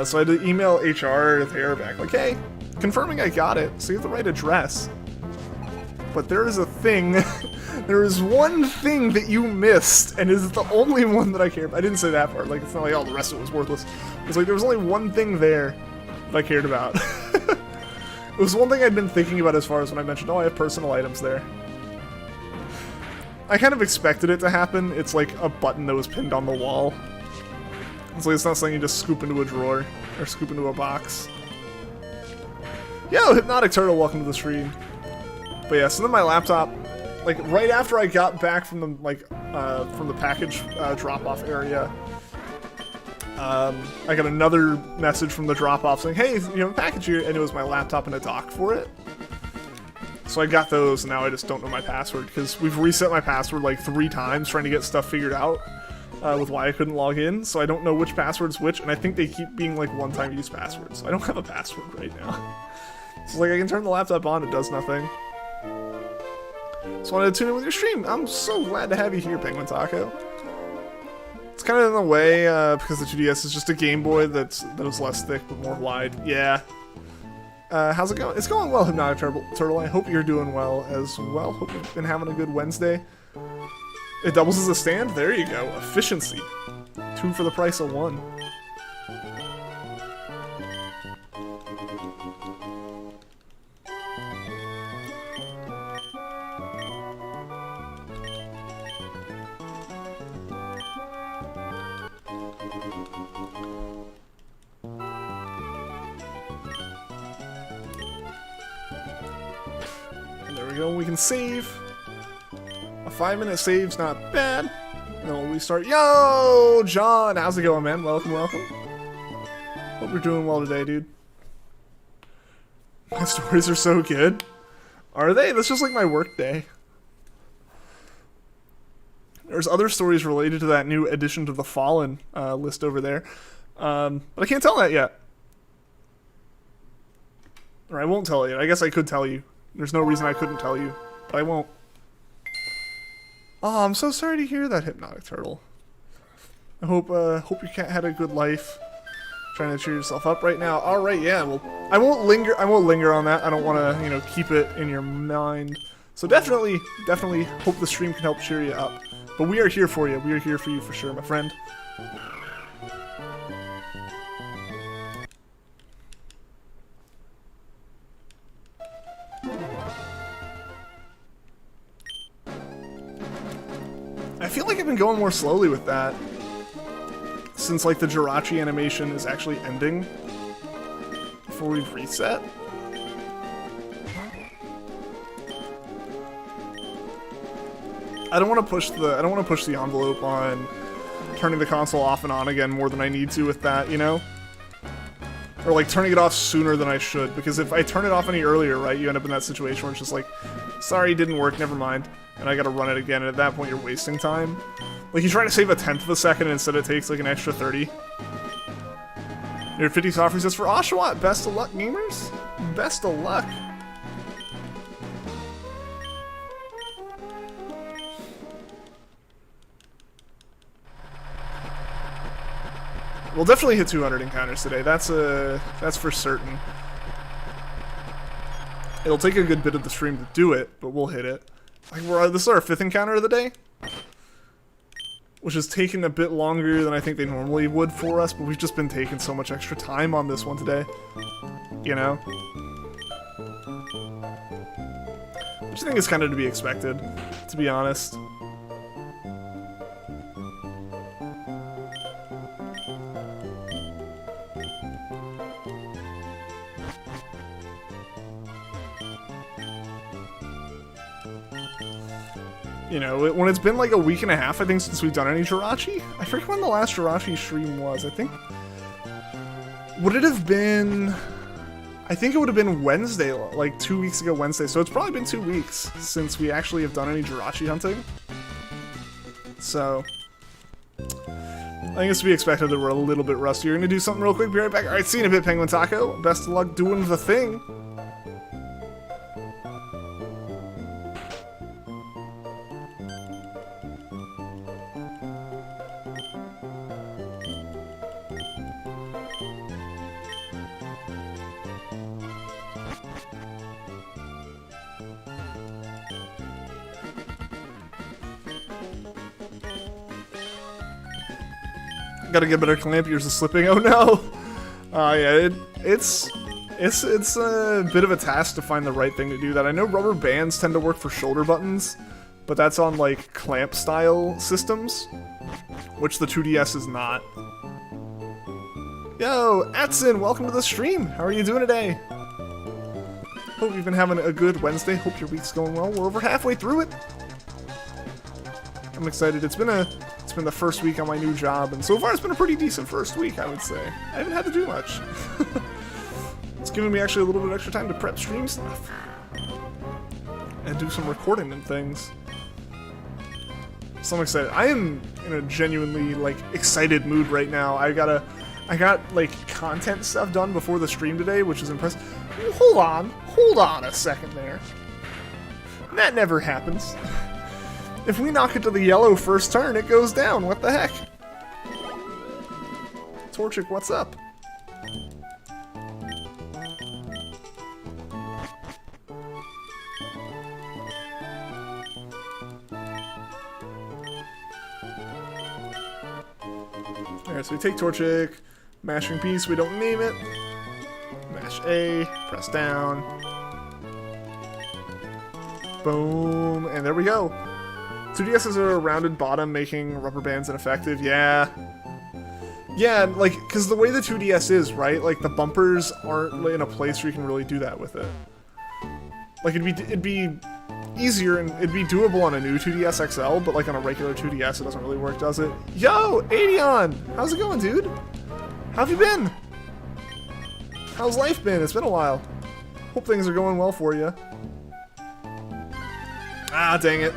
So I had to email HR there back, like, hey, confirming I got it, so you have the right address. But there is a thing, there is one thing that you missed, and it's the only one that I care about. I didn't say that part, like, it's not like, oh, the rest of it was worthless. It's like, there was only one thing there that I cared about. It was one thing I'd been thinking about as far as when I mentioned, oh, I have personal items there. I kind of expected it to happen. It's like a button that was pinned on the wall. It's like, it's not something you just scoop into a drawer, or scoop into a box. Yo, Hypnotic Turtle, welcome to the stream. But yeah, so then my laptop, like, right after I got back from the, like, from the package drop-off area, I got another message from the drop-off saying, hey, you know, package here, and it was my laptop and a dock for it. So I got those, and now I just don't know my password, because we've reset my password like 3 times trying to get stuff figured out with why I couldn't log in, so I don't know which password's which, and I think they keep being like one-time use passwords. So I don't have a password right now. So like I can turn the laptop on, it does nothing. Just wanted to tune in with your stream. I'm so glad to have you here, Penguin Taco. It's kind of in the way, because the 2DS is just a Game Boy that is less thick but more wide. Yeah. How's it going? It's going well, Hypnotic Turtle. I hope you're doing well as well. Hope you've been having a good Wednesday. It doubles as a stand? There you go. Efficiency. 2 for the price of 1. We can save. A 5-minute save's not bad. And then we'll restart. Yo, John, how's it going, man? Welcome, welcome. Hope you're doing well today, dude. My stories are so good. Are they? That's just like my work day. There's other stories related to that new addition to the Fallen list over there. But I can't tell that yet. Or I won't tell it yet. I guess I could tell you. There's no reason I couldn't tell you, but I won't. Oh, I'm so sorry to hear that, Hypnotic Turtle. I hope your cat had a good life. Trying to cheer yourself up right now. All right, yeah. Well, I won't linger on that. I don't want to, you know, keep it in your mind. So definitely hope the stream can help cheer you up. But we are here for you. We are here for you for sure, my friend. I feel like I've been going more slowly with that since like the Jirachi animation is actually ending before we reset. I don't want to push the envelope on turning the console off and on again more than I need to with that, you know? Or like turning it off sooner than I should, because if I turn it off any earlier, right, you end up in that situation where it's just like, sorry, it didn't work, never mind. And I gotta run it again, and at that point you're wasting time. Like, you try to save a 1/10 of a second, and instead it takes like an extra 30. Your 50 software says for Oshawott, best of luck, gamers. Best of luck. We'll definitely hit 200 encounters today. That's for certain. It'll take a good bit of the stream to do it, but we'll hit it. Like this is our 5th encounter of the day, which has taken a bit longer than I think they normally would for us, but we've just been taking so much extra time on this one today, you know? Which I think is kind of to be expected, to be honest. You know, when it's been like a week and a half, I think, since we've done any Jirachi. I forget when the last Jirachi stream was. I think... Would it have been... I think it would have been Wednesday, like 2 weeks ago Wednesday. So it's probably been 2 weeks since we actually have done any Jirachi hunting. So... I think it's to be expected that we're a little bit rusty. We're going to do something real quick. Be right back. Alright, see you in a bit, Penguin Taco. Best of luck doing the thing. Gotta get better clamp. Yours is slipping. Oh no! Yeah, it's a bit of a task to find the right thing to do that. I know rubber bands tend to work for shoulder buttons, but that's on like clamp style systems, which the 2DS is not. Yo, Atson, welcome to the stream. How are you doing today? Hope you've been having a good Wednesday. Hope your week's going well. We're over halfway through it. I'm excited. It's been the first week on my new job, and so far it's been a pretty decent first week, I would say. I haven't had to do much. It's given me actually a little bit of extra time to prep stream stuff. And do some recording and things. So I'm excited. I am in a genuinely, like, excited mood right now. I got, like, content stuff done before the stream today, which is impressive. Hold on a second there. That never happens. If we knock it to the yellow first turn, it goes down. What the heck? Torchic, what's up? Alright, so we take Torchic, mashing piece, we don't name it. Mash A, press down. Boom, and there we go. 2DSs are a rounded bottom, making rubber bands ineffective. Yeah. Yeah, like, because the way the 2DS is, right? Like, the bumpers aren't in a place where you can really do that with it. Like, it'd be easier and it'd be doable on a new 2DS XL, but like on a regular 2DS, it doesn't really work, does it? Yo, Adion! How's it going, dude? How have you been? How's life been? It's been a while. Hope things are going well for you. Ah, dang it.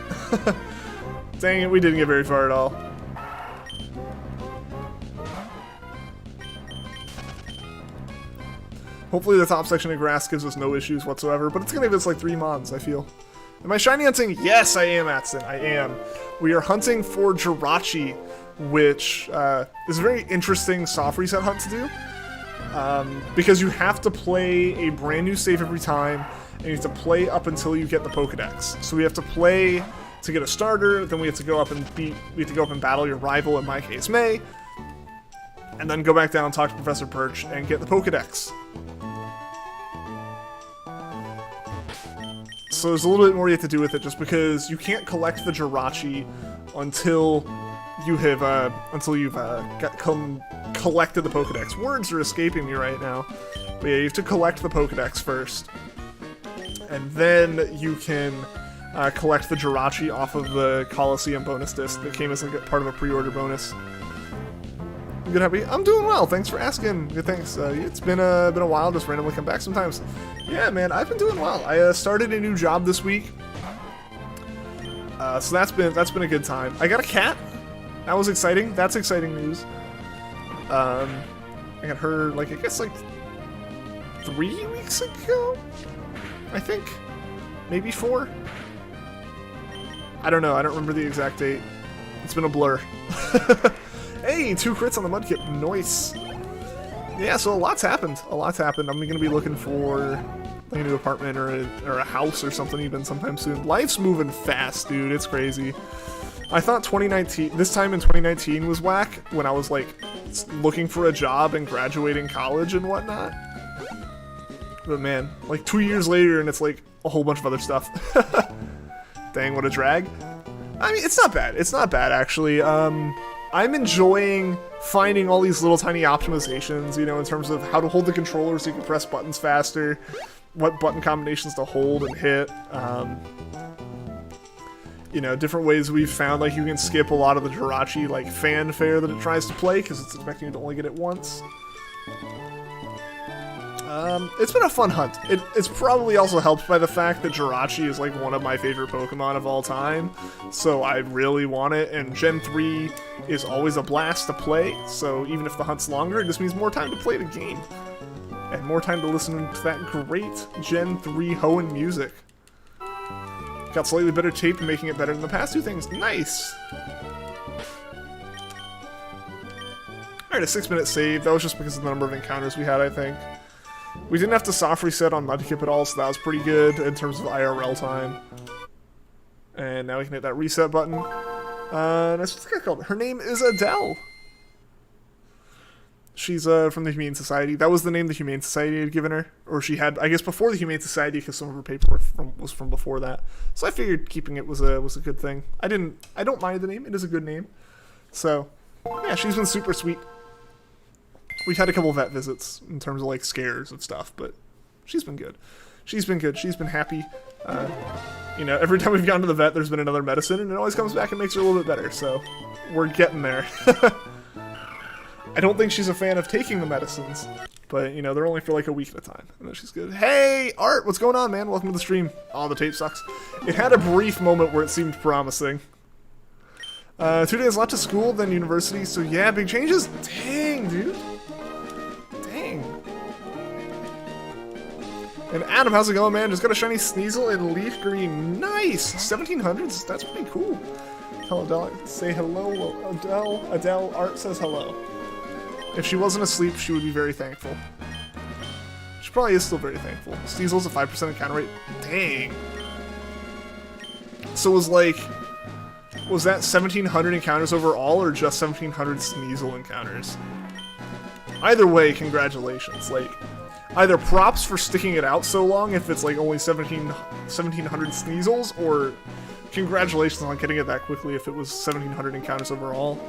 Dang it, we didn't get very far at all. Hopefully the top section of grass gives us no issues whatsoever, but it's gonna give us like 3 mons, I feel. Am I shiny hunting? Yes, I am, Atson, I am. We are hunting for Jirachi, which is a very interesting soft reset hunt to do. Because you have to play a brand new save every time, and you have to play up until you get the Pokedex. So we have to play to get a starter, then we have to go up and battle your rival, in my case May, and then go back down and talk to Professor Perch and get the Pokedex. So there's a little bit more you have to do with it, just because you can't collect the Jirachi until you have collected the Pokedex. Words are escaping me right now, but yeah, you have to collect the Pokedex first, and then you can collect the Jirachi off of the Coliseum bonus disc that came as like part of a pre-order bonus. You good, happy? I'm doing well. Thanks for asking. Good, thanks. It's been a while. Just randomly come back sometimes. Yeah, man, I've been doing well. I started a new job this week, so that's been a good time. I got a cat. That was exciting. That's exciting news. I got her like I guess like 3 weeks ago. I think maybe 4. I don't know. I don't remember the exact date. It's been a blur. Hey, 2 crits on the Mudkip. Nice. Yeah, so a lot's happened. A lot's happened. I'm going to be looking for like a new apartment or a house or something even sometime soon. Life's moving fast, dude. It's crazy. I thought 2019, this time in 2019 was whack when I was like looking for a job and graduating college and whatnot. But man, like 2 years later and it's like a whole bunch of other stuff. Dang, what a drag. I mean, it's not bad. It's not bad, actually. I'm enjoying finding all these little tiny optimizations, you know, in terms of how to hold the controller so you can press buttons faster, what button combinations to hold and hit. You know, different ways we've found, like, you can skip a lot of the Jirachi, like, fanfare that it tries to play, because it's expecting you to only get it once. It's been a fun hunt. It's probably also helped by the fact that Jirachi is, like, one of my favorite Pokemon of all time, so I really want it, and Gen 3 is always a blast to play, so even if the hunt's longer, it just means more time to play the game. And more time to listen to that great Gen 3 Hoenn music. Got slightly better tape, making it better than the past two things. Nice! Alright, a 6-minute save. That was just because of the number of encounters we had, I think. We didn't have to soft reset on Mudkip at all, so that was pretty good in terms of IRL time. And now we can hit that reset button. That's what the guy called. Her name is Adele. She's from the Humane Society. That was the name the Humane Society had given her. Or she had, I guess, before the Humane Society, because some of her paperwork was from before that. So I figured keeping it was a good thing. I don't mind the name. It is a good name. So, yeah, she's been super sweet. We've had a couple vet visits in terms of, like, scares and stuff, but she's been good. She's been good. She's been happy. You know, every time we've gone to the vet, there's been another medicine, and it always comes back and makes her a little bit better, so we're getting there. I don't think she's a fan of taking the medicines, but, you know, they're only for like a week at a time, and then she's good. Hey, Art, what's going on, man? Welcome to the stream. Oh, the tape sucks. It had a brief moment where it seemed promising. 2 days left to school, then university, so yeah, big changes? Dang, dude. Dang. And Adam, how's it going, man? Just got a shiny Sneasel in leaf green. Nice! 1700s? That's pretty cool. Tell Adele, say hello, Adele. Adele, Art says hello. If she wasn't asleep, she would be very thankful. She probably is still very thankful. Sneasel's a 5% encounter rate. Dang. So was that 1,700 encounters overall, or just 1,700 Sneasel encounters? Either way, congratulations. Like, either props for sticking it out so long if it's like only 1,700 Sneasels, or congratulations on getting it that quickly if it was 1,700 encounters overall.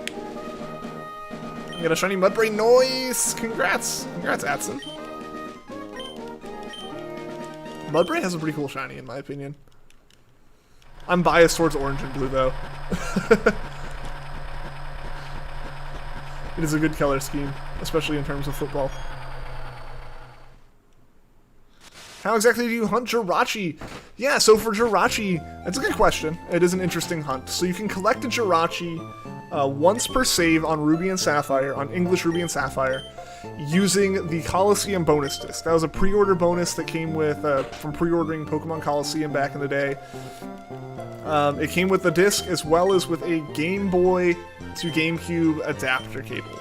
Get a shiny Mudbray noise! Congrats! Congrats, Atson. Mudbray has a pretty cool shiny, in my opinion. I'm biased towards orange and blue, though. It is a good color scheme, especially in terms of football. How exactly do you hunt Jirachi? Yeah, so for Jirachi, that's a good question. It is an interesting hunt. So you can collect a Jirachi once per save on Ruby and Sapphire, on English Ruby and Sapphire, using the Coliseum bonus disc. That was a pre-order bonus that came with, from pre-ordering Pokemon Coliseum back in the day. It came with the disc as well as with a Game Boy to GameCube adapter cable.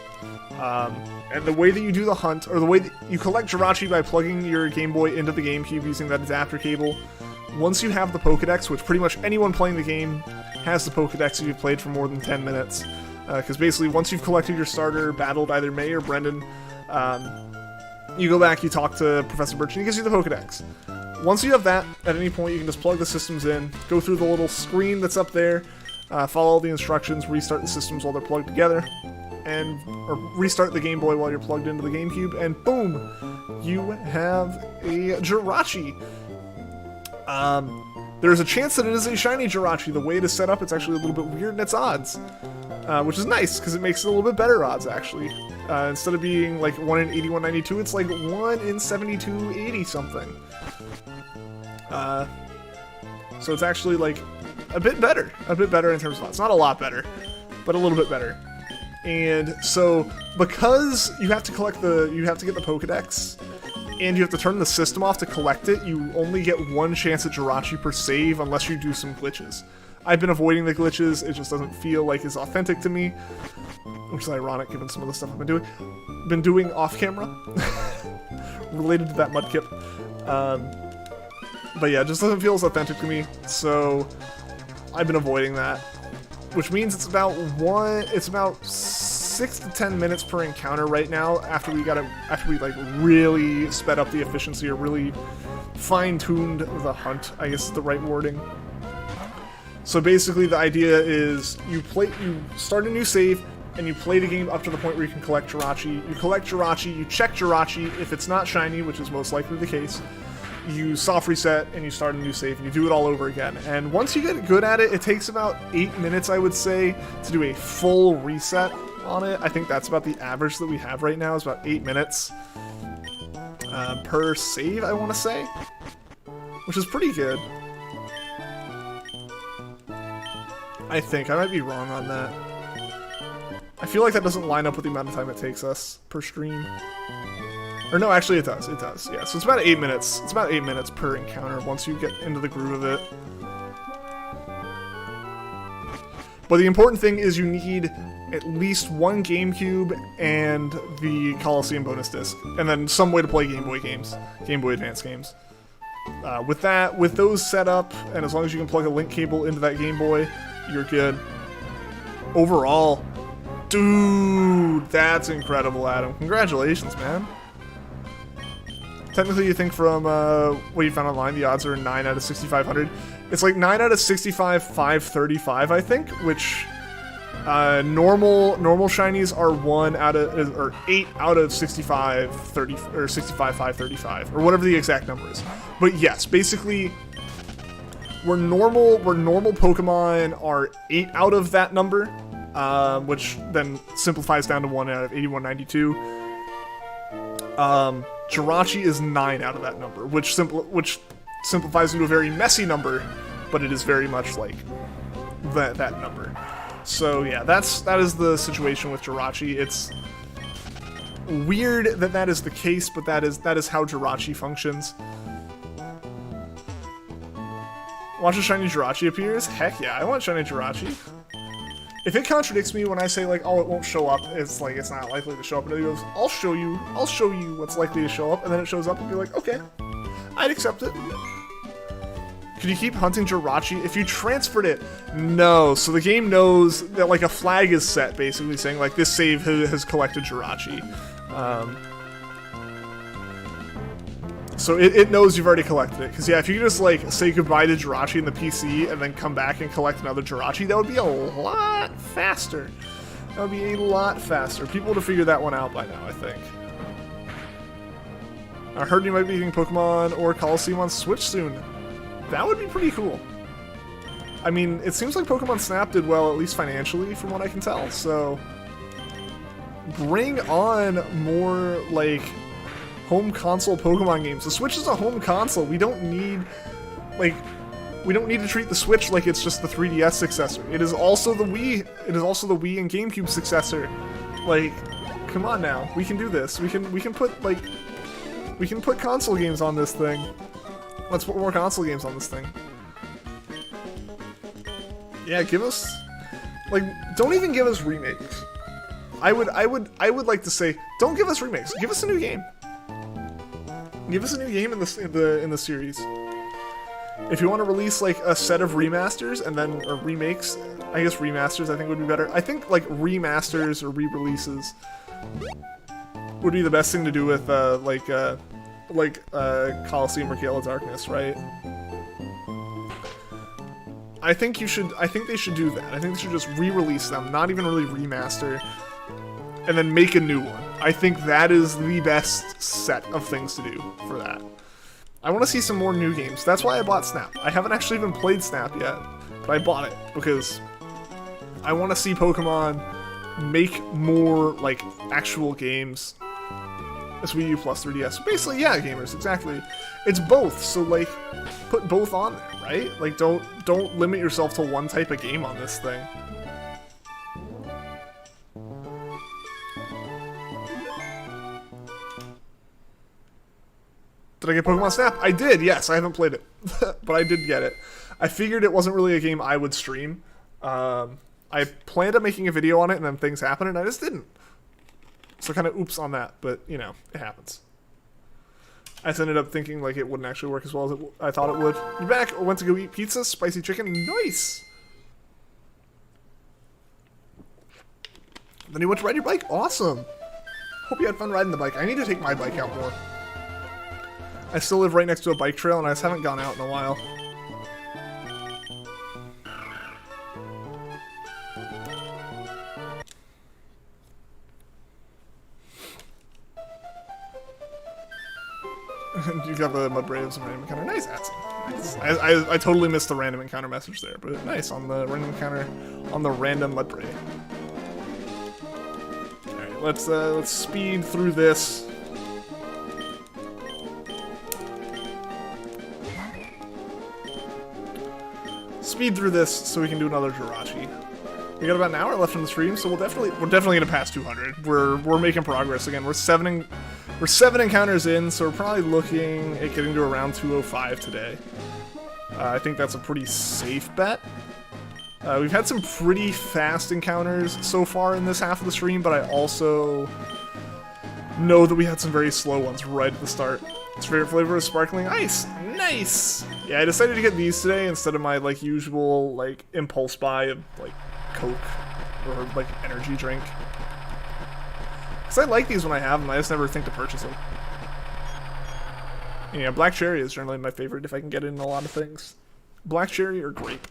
And the way that you do the hunt, or the way that you collect Jirachi by plugging your Game Boy into the GameCube using that adapter cable, once you have the Pokedex, which pretty much anyone playing the game has the Pokedex if you've played for more than 10 minutes, because basically once you've collected your starter, battled either May or Brendan, you go back, you talk to Professor Birch, and he gives you the Pokedex. Once you have that, at any point you can just plug the systems in, go through the little screen that's up there, follow all the instructions, restart the systems while they're plugged together, or restart the Game Boy while you're plugged into the GameCube, and boom, you have a Jirachi. There's a chance that it is a shiny Jirachi. The way it is set up, it's actually a little bit weird in its odds, which is nice, because it makes it a little bit better odds, actually. Instead of being like 1 in 8192, it's like 1 in 7280 something. So it's actually like a bit better in terms of odds. Not a lot better, but a little bit better. And so, because you have to get the Pokedex, and you have to turn the system off to collect it, you only get one chance at Jirachi per save unless you do some glitches. I've been avoiding the glitches, it just doesn't feel like it's authentic to me, which is ironic given some of the stuff I've been doing off camera, related to that Mudkip. But yeah, it just doesn't feel as authentic to me, so I've been avoiding that. Which means it's about 6 to 10 minutes per encounter right now after we like really sped up the efficiency or really fine-tuned the hunt, I guess is the right wording. So basically the idea is you start a new save and you play the game up to the point where you can collect Jirachi. You collect Jirachi, you check Jirachi. If it's not shiny, which is most likely the case, you soft reset and you start a new save and you do it all over again. And once you get good at it, it takes about 8 minutes, I would say, to do a full reset on it. I think that's about the average that we have right now, is about 8 minutes per save, I want to say, which is pretty good. I think. I might be wrong on that. I feel like that doesn't line up with the amount of time it takes us per stream. Or no, actually it does. It does. Yeah, so it's about 8 minutes. It's about 8 minutes per encounter once you get into the groove of it. But the important thing is you need at least one GameCube and the Coliseum bonus disc, and then some way to play Game Boy games, Game Boy Advance games. With those set up, and as long as you can plug a link cable into that Game Boy, you're good. Overall, dude, that's incredible, Adam. Congratulations, man. Technically, you think from what you found online, the odds are 9 out of 6,500. It's like 9 out of 65, 535, I think, which normal shinies are 8 out of 65, 30 or 65, 535, or whatever the exact number is. But yes, basically, where normal Pokemon are 8 out of that number, which then simplifies down to 1 out of 8192. Jirachi is 9 out of that number, which simplifies into a very messy number, but it is very much like that number. So yeah, that is the situation with Jirachi. It's weird that is the case, but that is how Jirachi functions. Watch a shiny Jirachi appears? Heck yeah, I want shiny Jirachi. If it contradicts me when I say like, oh, it won't show up, it's like it's not likely to show up, and it goes, I'll show you what's likely to show up, and then it shows up and be like, okay, I'd accept it. Could you keep hunting Jirachi if you transferred it? No. So the game knows that like a flag is set, basically saying like this save has collected Jirachi. So it knows you've already collected it. Because yeah, if you could just like say goodbye to Jirachi in the PC and then come back and collect another Jirachi, that would be a lot faster. That would be a lot faster. People would have figured that one out by now, I think. I heard you might be getting Pokemon or Coliseum on Switch soon. That would be pretty cool. I mean, it seems like Pokemon Snap did well, at least financially, from what I can tell, so bring on more, like, home console Pokemon games. The Switch is a home console. We don't need to treat the Switch like it's just the 3DS successor. It is also the Wii. It is also the Wii and GameCube successor. Like, come on now. We can do this. We can put console games on this thing. Let's put more console games on this thing. Yeah, give us, like, don't even give us remakes. I would like to say, don't give us remakes. Give us a new game. Give us a new game in the series. If you want to release like a set of remasters and then or remakes, I guess remasters I think would be better. I think like remasters or re-releases would be the best thing to do with Coliseum or Gale of Darkness, right? I think they should do that. I think they should just re-release them, not even really remaster, and then make a new one. I think that is the best set of things to do for that. I want to see some more new games. That's why I bought Snap. I haven't actually even played Snap yet, but I bought it because I want to see Pokemon make more, like, actual games. It's Wii U plus 3DS. Basically, yeah, gamers, exactly. It's both, so, like, put both on there, right? Like, don't limit yourself to one type of game on this thing. Did I get Pokemon Snap? I did, yes. I haven't played it, but I did get it. I figured it wasn't really a game I would stream. I planned on making a video on it, and then things happened, and I just didn't. So kind of oops on that, but, you know, it happens. I just ended up thinking like it wouldn't actually work as well as I thought it would. You back? Went to go eat pizza, spicy chicken, nice. Then you went to ride your bike, awesome. Hope you had fun riding the bike. I need to take my bike out more. I still live right next to a bike trail and I just haven't gone out in a while. You got the Mud Braves and random encounter. Nice, that's nice. I totally missed the random encounter message there, but nice on the random encounter on the random Mud Brave. Alright, let's speed through this. Speed through this so we can do another Jirachi. We got about an hour left on the stream, so we're definitely gonna pass 200. We're making progress again. We're seven encounters in, so we're probably looking at getting to around 205 today. I think that's a pretty safe bet. We've had some pretty fast encounters so far in this half of the stream, but I also know that we had some very slow ones right at the start. Its favorite flavor is sparkling ice. Nice! Yeah, I decided to get these today instead of my like usual like impulse buy of like Coke or like energy drink. Because I like these when I have them, I just never think to purchase them. Yeah, black cherry is generally my favorite if I can get it in a lot of things. Black cherry or grape.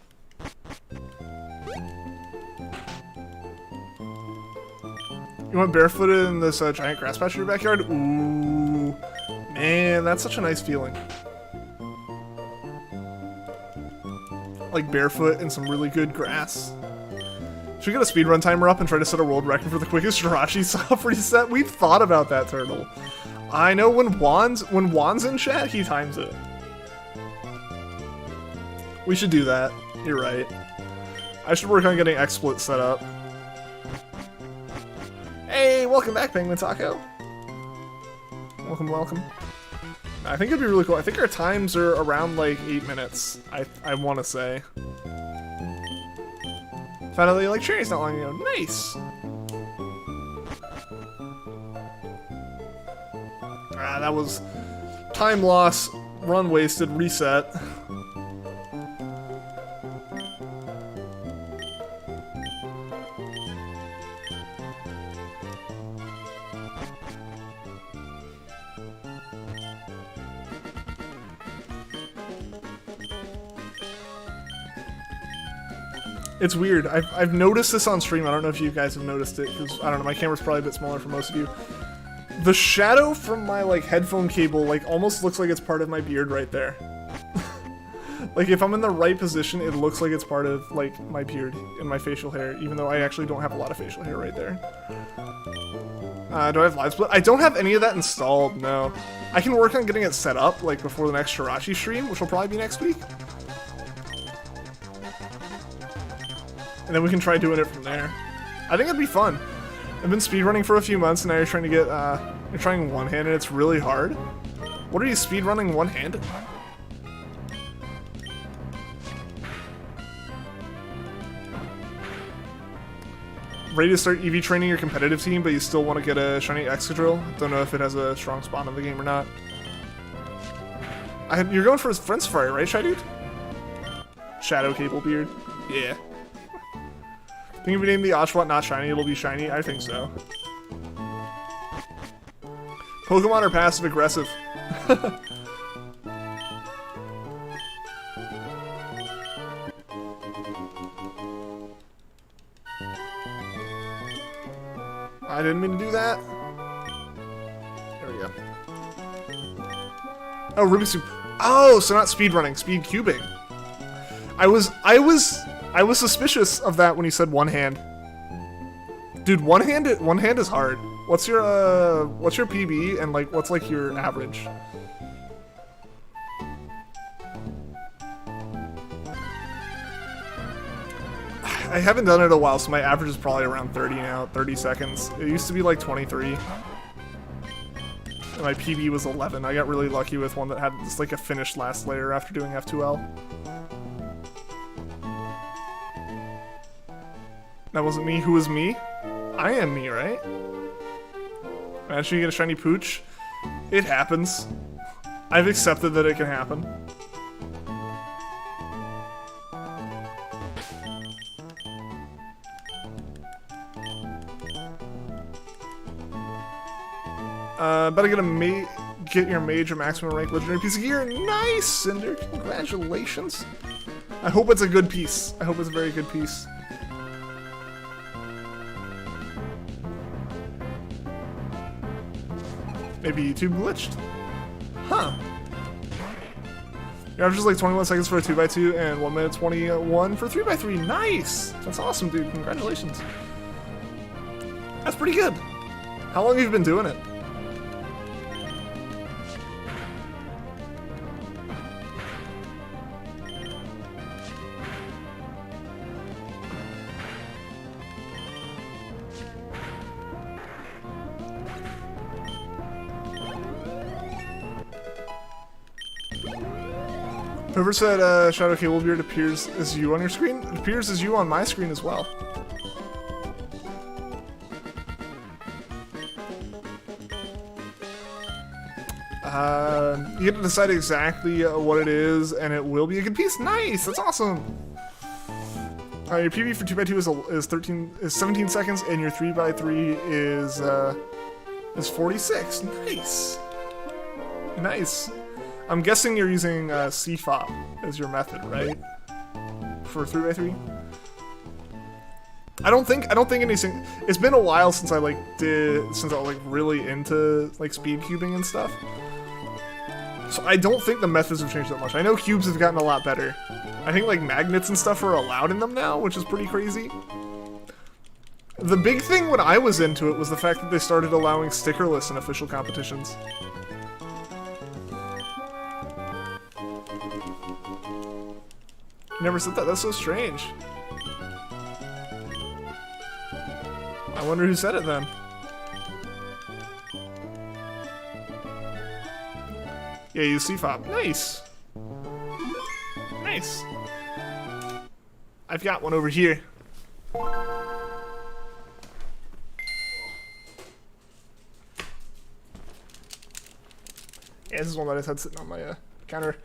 You went barefooted in this giant grass patch in your backyard? Ooh, man, that's such a nice feeling. Like barefoot in some really good grass. Should we get a speedrun timer up and try to set a world record for the quickest Jirachi soft reset? We've thought about that, Turtle. I know when Juan's in chat, he times it. We should do that. You're right. I should work on getting XSplit set up. Hey, welcome back, Penguin Taco. Welcome, welcome. I think it'd be really cool. I think our times are around like 8 minutes. I want to say. Found out that you like cherries not long ago. Nice! Ah, that was time loss, run wasted, reset. It's weird. I've noticed this on stream. I don't know if you guys have noticed it, because, I don't know, my camera's probably a bit smaller for most of you. The shadow from my, like, headphone cable, like, almost looks like it's part of my beard right there. Like, if I'm in the right position, it looks like it's part of, like, my beard and my facial hair, even though I actually don't have a lot of facial hair right there. Do I have live split? I don't have any of that installed, no. I can work on getting it set up, like, before the next Jirachi stream, which will probably be next week. And then we can try doing it from there. I think it'd be fun. I've been speedrunning for a few months, and now you're trying to get, you're trying one-handed. It's really hard. What are you speedrunning one-handed? Ready to start EV training your competitive team, but you still want to get a shiny Excadrill? Don't know if it has a strong spawn in the game or not. You're going for his Friend Safari, right, Shy Dude? Shadow Cable Beard. Yeah. Think if we name the Oshawott not shiny, it'll be shiny? I think so. Pokemon are passive aggressive. I didn't mean to do that. There we go. Oh, Ruby Soup. Oh, so not speedrunning, speed cubing. I was suspicious of that when you said one hand. Dude, one hand is hard. What's your PB and like what's like your average? I haven't done it in a while, so my average is probably around 30 now, 30 seconds. It used to be like 23. And my PB was 11. I got really lucky with one that had just like a finished last layer after doing F2L. That wasn't me. Who was me? I am me, right? Imagine you get a shiny Pooch. It happens. I've accepted that it can happen. Better get your major maximum rank legendary piece of gear. Nice, Cinder. Congratulations. I hope it's a good piece. I hope it's a very good piece. Maybe YouTube glitched. Huh. Your average is like 21 seconds for a 2x2 and 1 minute 21 for 3x3. Nice! That's awesome, dude. Congratulations. That's pretty good. How long have you been doing it? Whoever said Shadow Cablebeard appears as you on your screen, it appears as you on my screen as well. You get to decide exactly what it is, and it will be a good piece. Nice! That's awesome! Your PB for 2x2 is 17 seconds, and your 3x3 is 46. Nice! Nice. I'm guessing you're using CFOP as your method, right? For 3x3? I don't think anything. It's been a while since I was really into like speed cubing and stuff. So I don't think the methods have changed that much. I know cubes have gotten a lot better. I think like magnets and stuff are allowed in them now, which is pretty crazy. The big thing when I was into it was the fact that they started allowing stickerless in official competitions. Never said that. That's so strange. I wonder who said it then. Yeah, use CFOP. Nice. Nice. I've got one over here. Yeah, this is one that I just had sitting on my counter.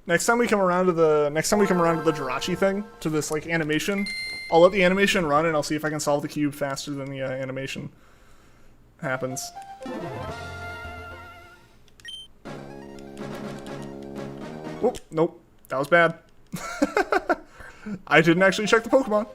Next time we come around to the Jirachi thing, to this like animation, I'll let the animation run and I'll see if I can solve the cube faster than the animation happens. Whoop, nope, that was bad. I didn't actually check the Pokemon.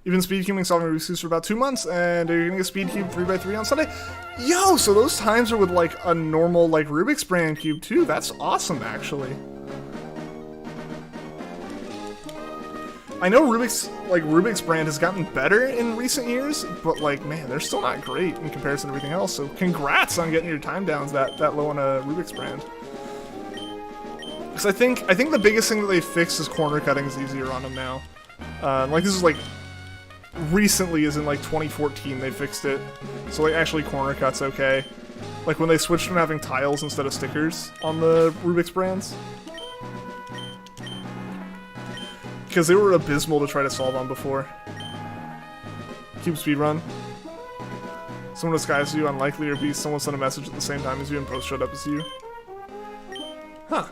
You've been speed cubing solving Rubik's Cubes for about 2 months, and you're gonna get speed cube 3x3 on Sunday. Yo, so those times are with like a normal like Rubik's brand cube too. That's awesome, actually. I know Rubik's brand has gotten better in recent years, but like man, they're still not great in comparison to everything else. So congrats on getting your time downs that low on a Rubik's brand. Because I think the biggest thing that they fixed is corner cutting is easier on them now. Like this is like. Recently, as in like 2014, they fixed it. So like actually corner cut's okay. Like when they switched from having tiles instead of stickers on the Rubik's brands. Because they were abysmal to try to solve on before. Cube speedrun. Someone disguised you, unlikely, or be someone sent a message at the same time as you and post showed up as you. Huh.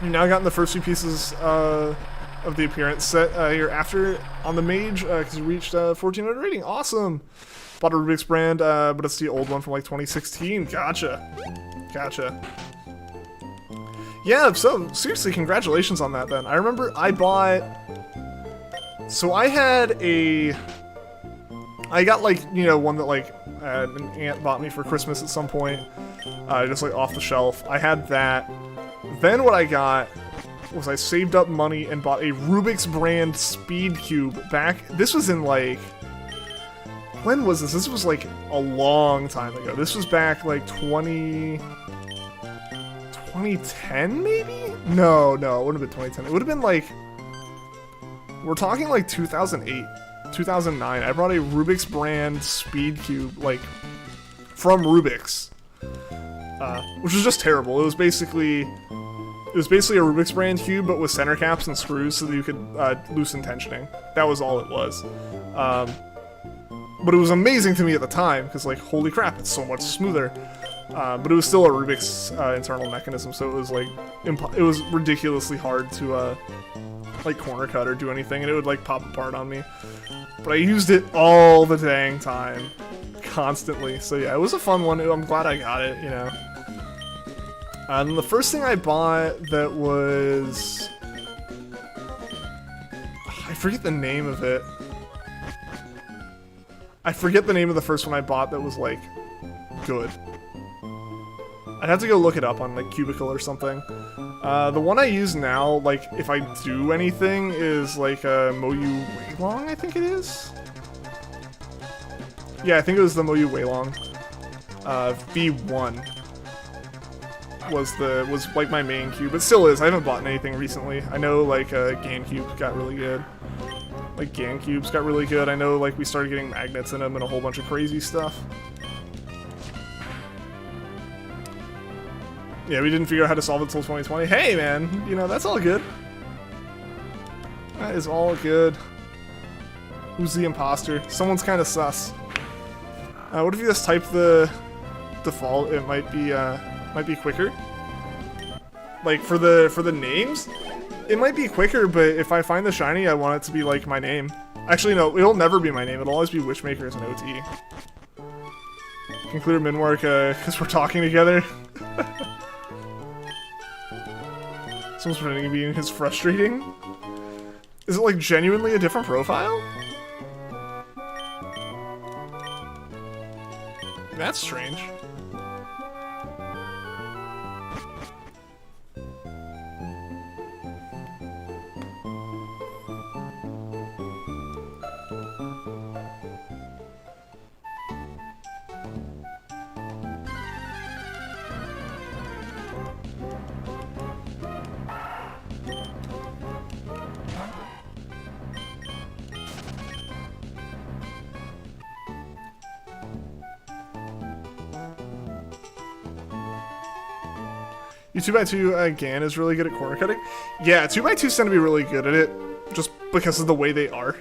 You've now gotten the first 2 pieces of the appearance set here after on the mage because you reached 1400 rating. Awesome! Bought a Rubik's brand, but it's the old one from like 2016. Gotcha. Gotcha. Yeah, so seriously, congratulations on that then. I remember I bought... So I got like, you know, one that like an aunt bought me for Christmas at some point. Just like off the shelf. I had that. Then what I got was I saved up money and bought a Rubik's brand speed cube back. This was in like, when was this? This was like a long time ago. This was back like 2010 maybe? No, it wouldn't have been 2010. It would have been like, we're talking like 2008, 2009. I brought a Rubik's brand speed cube, like, from Rubik's, which was just terrible. It was basically a Rubik's brand cube, but with center caps and screws so that you could loosen tensioning. That was all it was. But it was amazing to me at the time, because, like, holy crap, it's so much smoother. But it was still a Rubik's internal mechanism, so it was, like, it was ridiculously hard to, like, corner cut or do anything, and it would, like, pop apart on me. But I used it all the dang time. Constantly. So, yeah, it was a fun one. I'm glad I got it, you know. And the first thing I bought that was... I forget the name of it. I forget the name of the first one I bought that was, like, good. I'd have to go look it up on, like, Cubicle or something. The one I use now, like, if I do anything, is, like, a Moyu Weilong, I think it is? Yeah, I think it was the Moyu Weilong. V1 was, like, my main cube. It still is. I haven't bought anything recently. I know, like, GameCube got really good. Like, GameCubes got really good. I know, like, we started getting magnets in them and a whole bunch of crazy stuff. Yeah, we didn't figure out how to solve it until 2020. Hey, man! You know, that's all good. That is all good. Who's the imposter? Someone's kind of sus. What if you just type the default? It might be quicker. Like, for the names? It might be quicker, but if I find the shiny, I want it to be, like, my name. Actually, no, it'll never be my name. It'll always be Wishmaker as an OT. Conclude Minwark, because we're talking together. Someone's pretending to be his frustrating. Is it, like, genuinely a different profile? That's strange. Your 2x2 GAN is really good at corner cutting. Yeah, 2x2s tend to be really good at it, just because of the way they are.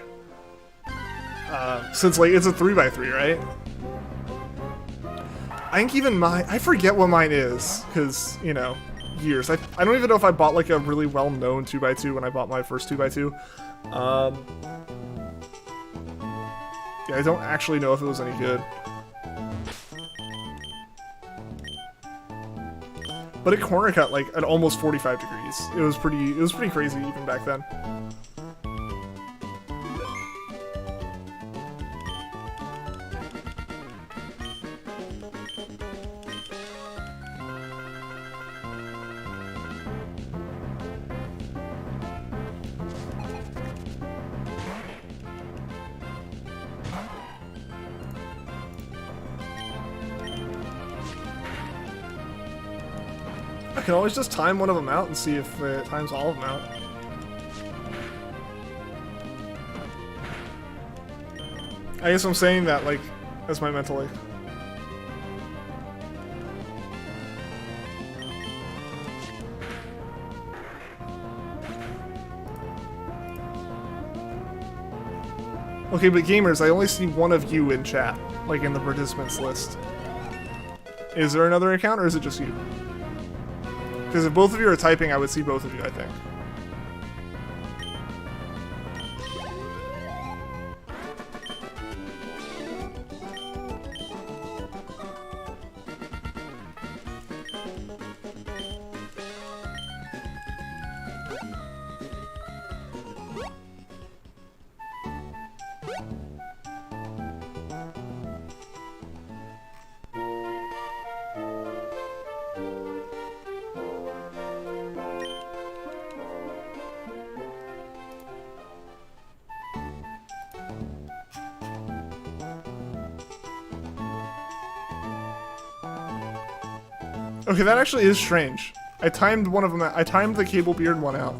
Since, like, it's a 3x3, right? I think even mine, I forget what mine is, because, you know, years. I don't even know if I bought, like, a really well-known 2x2 when I bought my first 2x2. Yeah, I don't actually know if it was any good. But it corner cut, like, at almost 45 degrees. It was pretty crazy even back then. I can always just time one of them out and see if it times all of them out. I guess I'm saying that, like, as my mental life. Okay, but gamers, I only see one of you in chat, like in the participants list. Is there another account, or is it just you? Because if both of you are typing, I would see both of you, I think. Okay, that actually is strange. I timed one of them out. I timed the Cable Beard one out.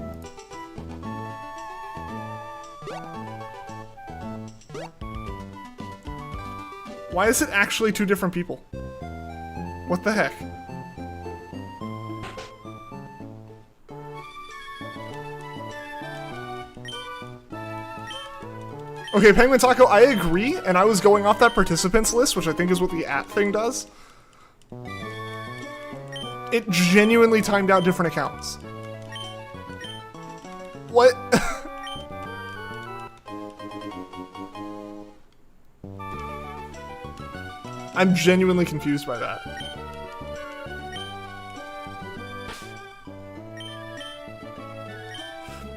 Why is it actually 2 different people? What the heck? Okay, Penguin Taco, I agree, and I was going off that participants list, which I think is what the at thing does. It genuinely timed out different accounts. What? I'm genuinely confused by that.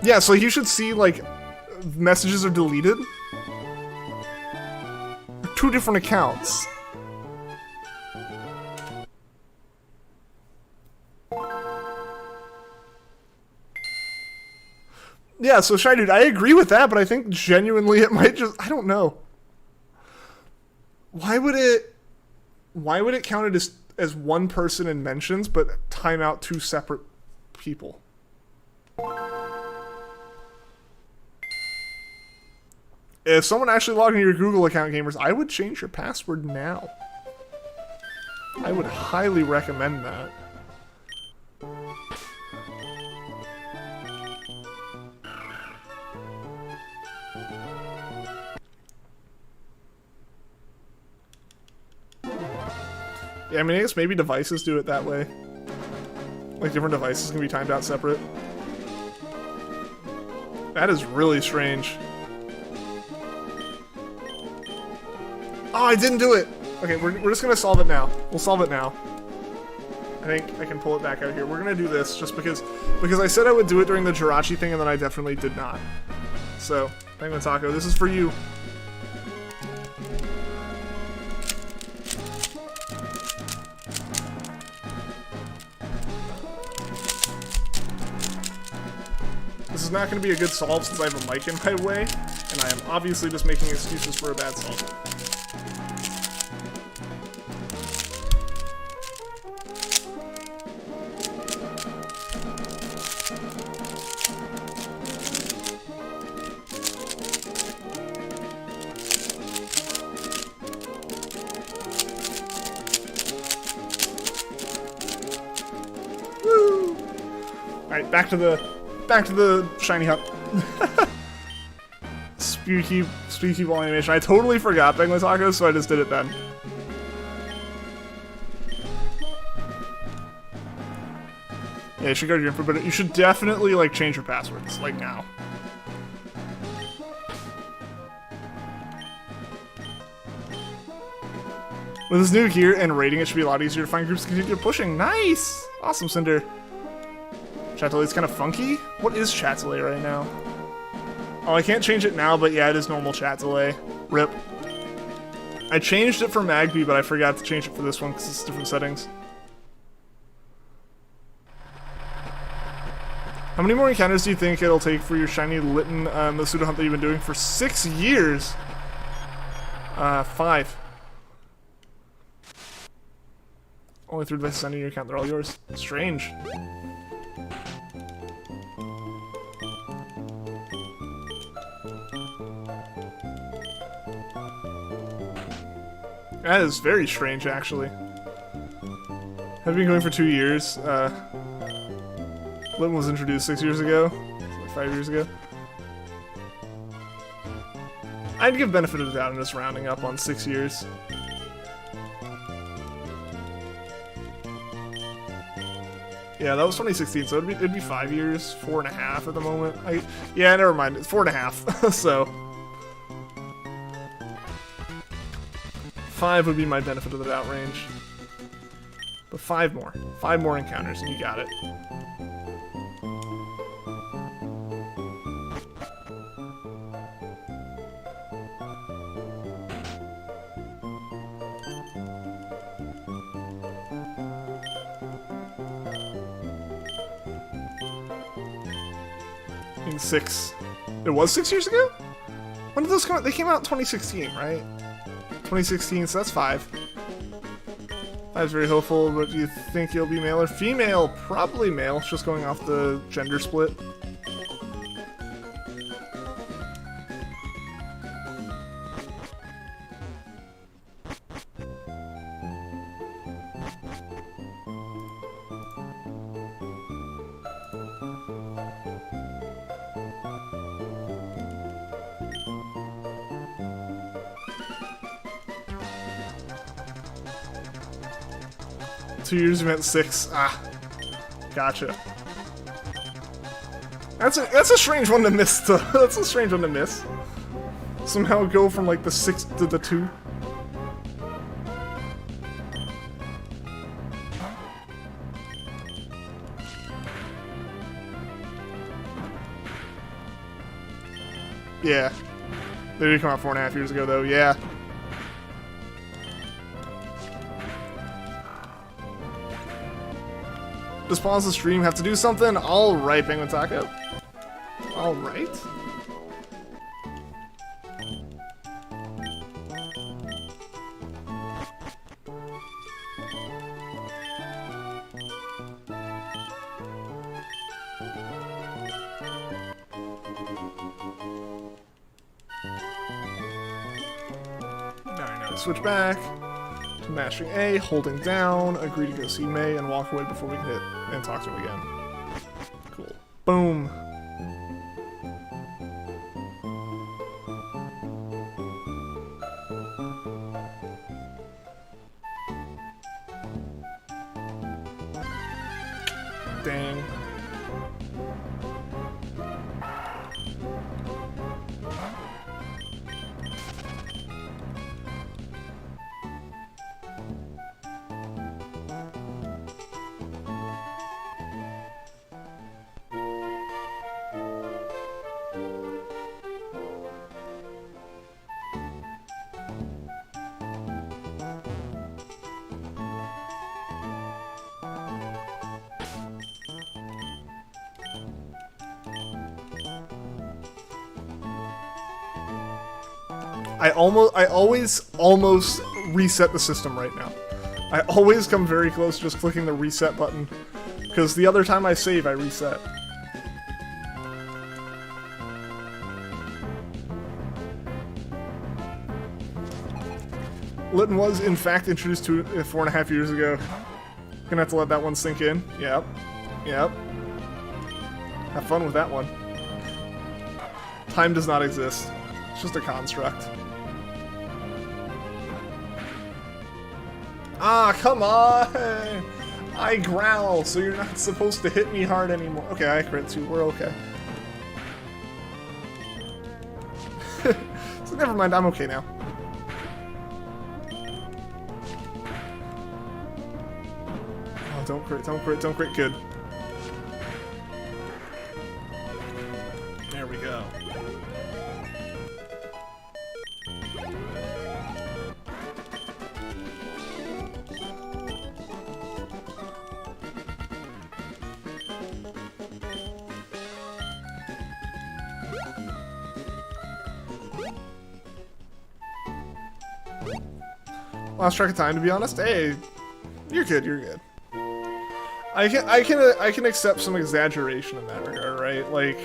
Yeah, so you should see, like, messages are deleted. 2 different accounts. Yeah, so Shy Dude, I agree with that, but I think genuinely it might just, I don't know. Why would it count it as one person in mentions, but time out 2 separate people? If someone actually logged into your Google account, gamers, I would change your password now. I would highly recommend that. Yeah, I mean, I guess maybe devices do it that way. Like, different devices can be timed out separate. That is really strange. Oh, I didn't do it! Okay, we're just gonna solve it now. We'll solve it now. I think I can pull it back out here. We're gonna do this just because I said I would do it during the Jirachi thing, and then I definitely did not. So, Penguin Taco, this is for you. This is not going to be a good solve since I have a mic in my way, and I am obviously just making excuses for a bad solve. Woo! Alright, back to the shiny hut. Spooky ball animation. I totally forgot Penguin Taco, so I just did it then. Yeah, you should go to your info, but you should definitely, like, change your passwords, like, now. With this new gear and rating, it should be a lot easier to find groups to continue pushing. Nice! Awesome, Cinder. Chatelet's kind of funky? What is Chatelet right now? Oh, I can't change it now, but yeah, it is normal Chatelet. RIP. I changed it for Magby, but I forgot to change it for this one because it's different settings. How many more encounters do you think it'll take for your shiny Litten Masuda hunt that you've been doing for 6 years? 5. Only 3 devices on your account, they're all yours. Strange. That is very strange, actually. Have been going for 2 years. Litten was introduced 6 years ago. Like 5 years ago. I'd give benefit of the doubt in just rounding up on 6 years. Yeah, that was 2016, so it'd be 5 years, 4.5 at the moment. Yeah, never mind. It's 4.5. So 5 would be my benefit of the doubt range. But 5 more. 5 more encounters, and you got it. In 6. It was 6 years ago? When did those come out? They came out in 2016, right? 2016, so that's 5. 5's very hopeful, but do you think you'll be male or female? Probably male, it's just going off the gender split. 2 years you meant 6. Ah, gotcha. That's a strange one to miss. That's a strange one to miss. Somehow go from like the 6 to the 2. Yeah. They did come out 4.5 years ago, though. Yeah. Does pause the stream have to do something? All right, Penguin Taco. All right. Switch back to mashing A, holding down, agree to go see May, and walk away before we can hit and talk to him again. Cool. Boom. Dang. I always almost reset the system right now. I always come very close to just clicking the reset button, because the other time I save, I reset. Litton was, in fact, introduced to it 4.5 years ago. Gonna have to let that one sink in. Yep. Yep. Have fun with that one. Time does not exist. It's just a construct. Ah, come on! I growl, so you're not supposed to hit me hard anymore. Okay, I crit too. We're okay. So never mind, I'm okay now. Oh, don't crit, don't crit, don't crit. Good. There we go. Lost track of time, to be honest. Hey, you're good. You're good. I can accept some exaggeration in that regard, right? Like,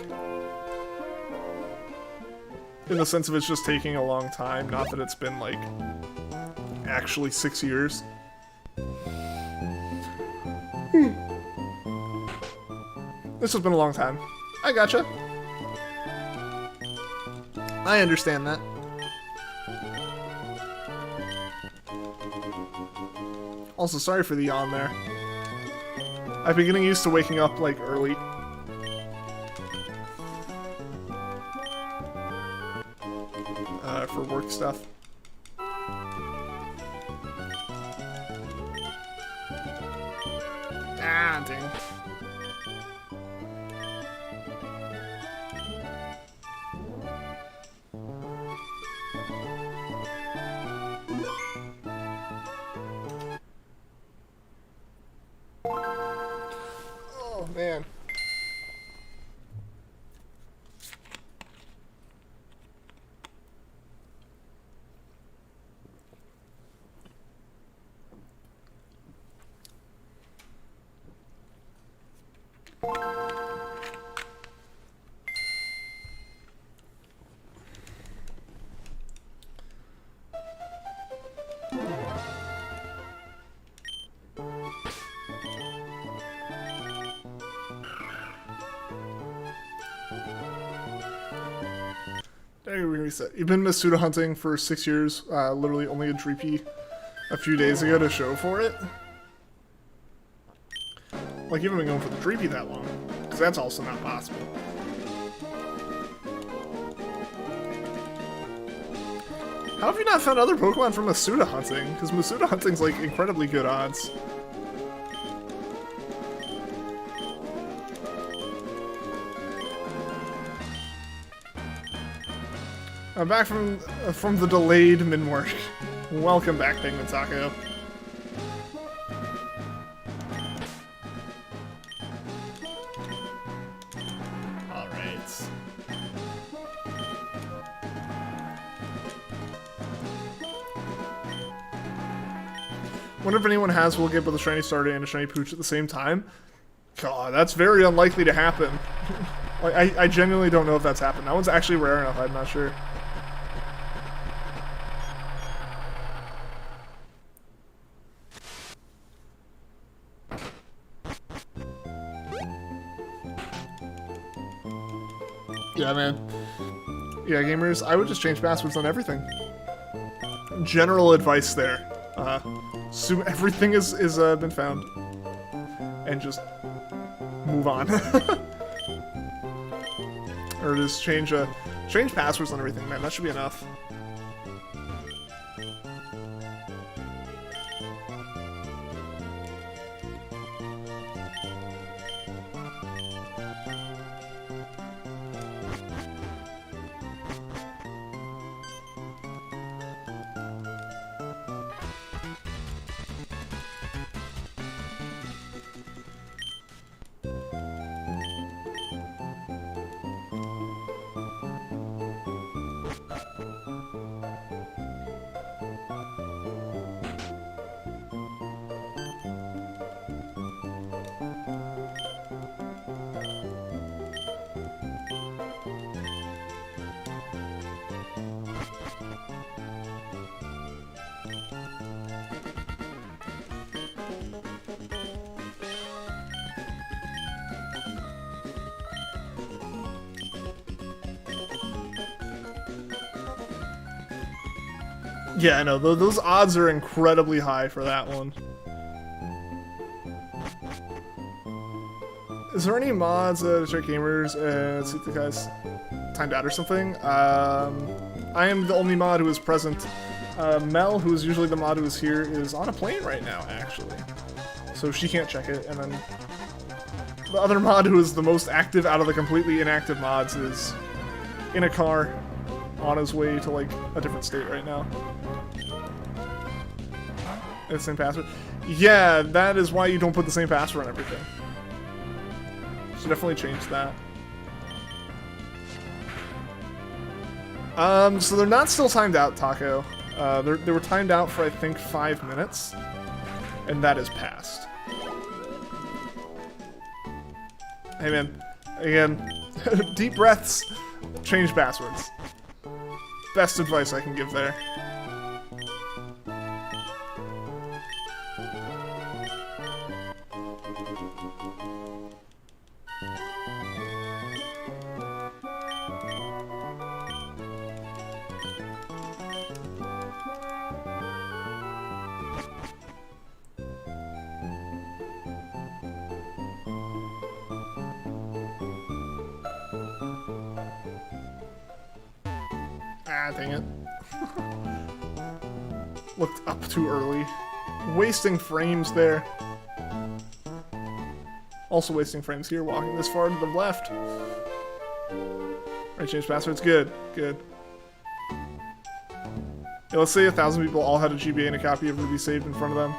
in the sense of it's just taking a long time, not that it's been like actually 6 years. This has been a long time. I gotcha. I understand that. Also, sorry for the yawn there. I've been getting used to waking up, like, early. For work stuff. Ah, dang. Oh, man. You've been Masuda hunting for 6 years, literally only a Dreepy a few days ago to show for it. Like, you haven't been going for the Dreepy that long. Because that's also not possible. How have you not found other Pokemon from Masuda hunting? Because Masuda hunting's, like, incredibly good odds. I'm back from the delayed min-work. Welcome back, Penguin Taco. Alright. Wonder if anyone has will get both a shiny starter and a shiny pooch at the same time. God, that's very unlikely to happen. Like, I genuinely don't know if that's happened. That one's actually rare enough, I'm not sure. Yeah, man. Yeah, gamers, I would just change passwords on everything. General advice there. Assume everything is been found. And just move on. Or just change passwords on everything, man. That should be enough. Yeah, I know. Those odds are incredibly high for that one. Is there any mods to check gamers and see if the guy's timed out or something? I am the only mod who is present. Mel, who is usually the mod who is here, is on a plane right now, actually. So she can't check it, and then the other mod who is the most active out of the completely inactive mods is in a car on his way to, like, a different state right now. The same password? Yeah, that is why you don't put the same password on everything. Should definitely change that. So they're not still timed out, Taco. They were timed out for, I think, 5 minutes. And that is passed. Hey, man. Again, deep breaths, change passwords. Best advice I can give there. Ah, dang it. Looked up too early. Wasting frames there. Also wasting frames here, walking this far to the left. Right, change passwords. Good, good. Yeah, let's say 1,000 people all had a GBA and a copy of Ruby saved in front of them.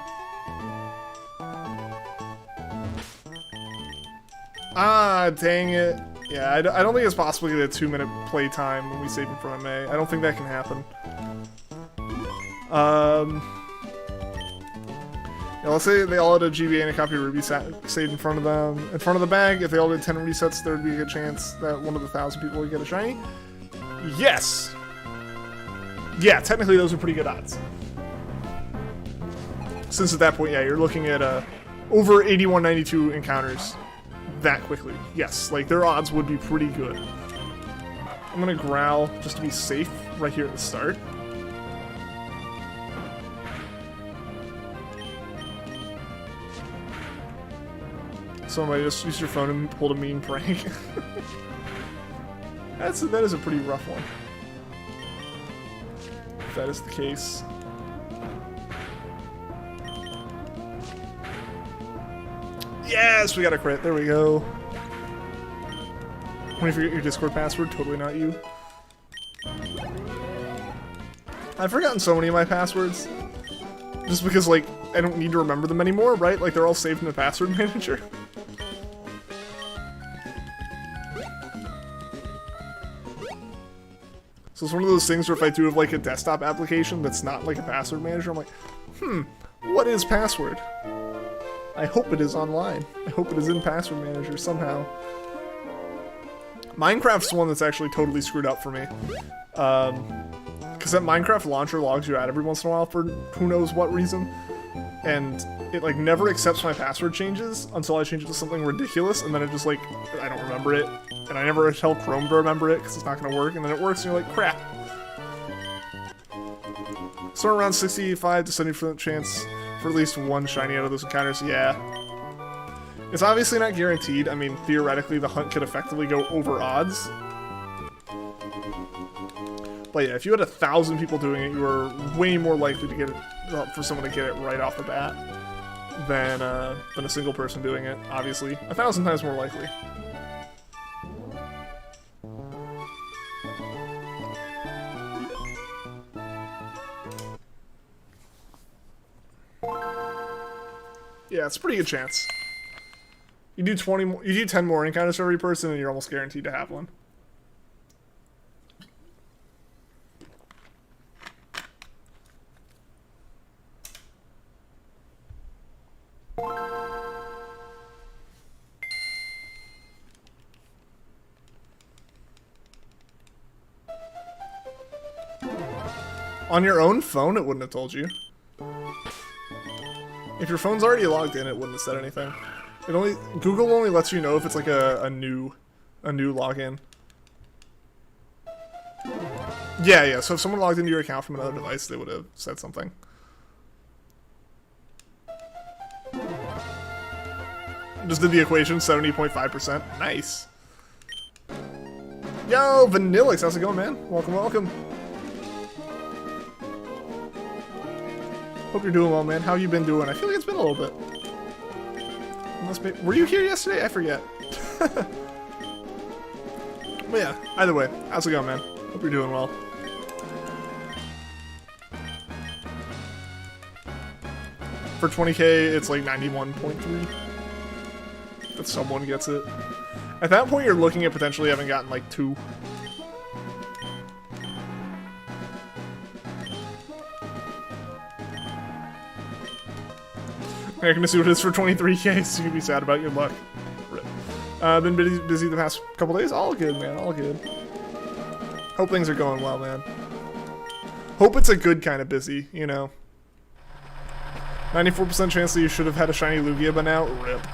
Ah, dang it. Yeah, I don't think it's possible to get a 2-minute play time when we save in front of May. I don't think that can happen. Yeah, let's say they all had a GBA and a copy of Ruby saved in front of them. In front of the bag, if they all did 10 resets, there would be a good chance that one of the 1,000 people would get a shiny. Yes! Yeah, technically those are pretty good odds. Since at that point, yeah, you're looking at over 8192 encounters that quickly. Yes, like their odds would be pretty good. I'm gonna growl just to be safe right here at the start. Somebody just used your phone and pulled a mean prank. That is a pretty rough one. If that is the case. Yes, we got a crit. There we go. When you forget your Discord password, totally not you. I've forgotten so many of my passwords. Just because, like, I don't need to remember them anymore, right? Like, they're all saved in the password manager. So it's one of those things where if I do have, like, a desktop application that's not, like, a password manager, I'm like, what is password? I hope it is online. I hope it is in password manager somehow. Minecraft's one that's actually totally screwed up for me. Because that Minecraft launcher logs you out every once in a while for who knows what reason. And it, like, never accepts my password changes until I change it to something ridiculous, and then it just, like, I don't remember it. And I never tell Chrome to remember it because it's not going to work, and then it works, and you're like, crap. So around 65 to 70% chance for at least one shiny out of those encounters, yeah. It's obviously not guaranteed. I mean, theoretically, the hunt could effectively go over odds. But yeah, if you had 1,000 people doing it, you were way more likely to get it, for someone to get it right off the bat than a single person doing it, obviously. 1,000 times more likely. Yeah, it's a pretty good chance. You do 20 more, you do 10 more encounters for every person, and you're almost guaranteed to have one. On your own phone, it wouldn't have told you. If your phone's already logged in, it wouldn't have said anything. Google only lets you know if it's like a new login. Yeah, so if someone logged into your account from another device, they would have said something. Just did the equation, 70.5%. Nice. Yo, Vanillix, how's it going, man? Welcome, welcome. Hope you're doing well, man. How you been doing? I feel like it's been a little bit. Were you here yesterday? I forget. But yeah, either way, how's it going, man? Hope you're doing well. For 20k, it's like 91.3. If someone gets it. At that point, you're looking at potentially having gotten like 2. I'm gonna see what it is for 23k, so you can be sad about your luck. Been busy the past couple days. All good, man. All good. Hope things are going well, man. Hope it's a good kind of busy, you know. 94% chance that you should have had a shiny Lugia by now. Rip.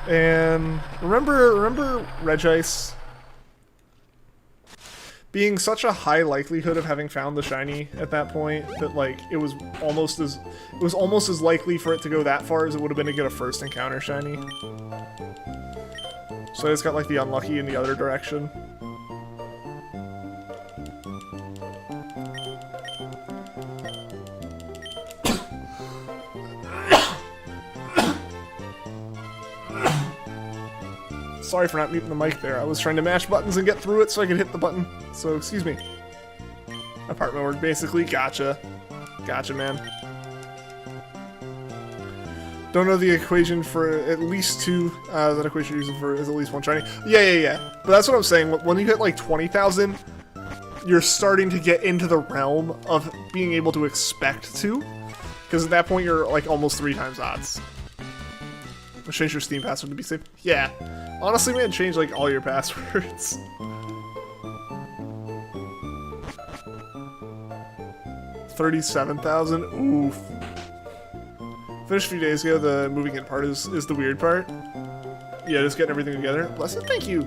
And remember Regice being such a high likelihood of having found the shiny at that point that like it was almost as likely for it to go that far as it would have been to get a first encounter shiny. So I just got like the unlucky in the other direction. Sorry for not muting the mic there. I was trying to mash buttons and get through it so I could hit the button. So, excuse me. Apartment work, basically. Gotcha. Gotcha, man. Don't know the equation for at least 2. That equation you're using for is at least 1 shiny. Yeah. But that's what I'm saying. When you hit like 20,000, you're starting to get into the realm of being able to expect to. Because at that point, you're like almost 3 times odds. Change your Steam password to be safe. Yeah. Honestly, man, change like all your passwords. $37,000. Oof. Finished a few days ago. The moving in part is the weird part. Yeah, just getting everything together. Bless it. Thank you.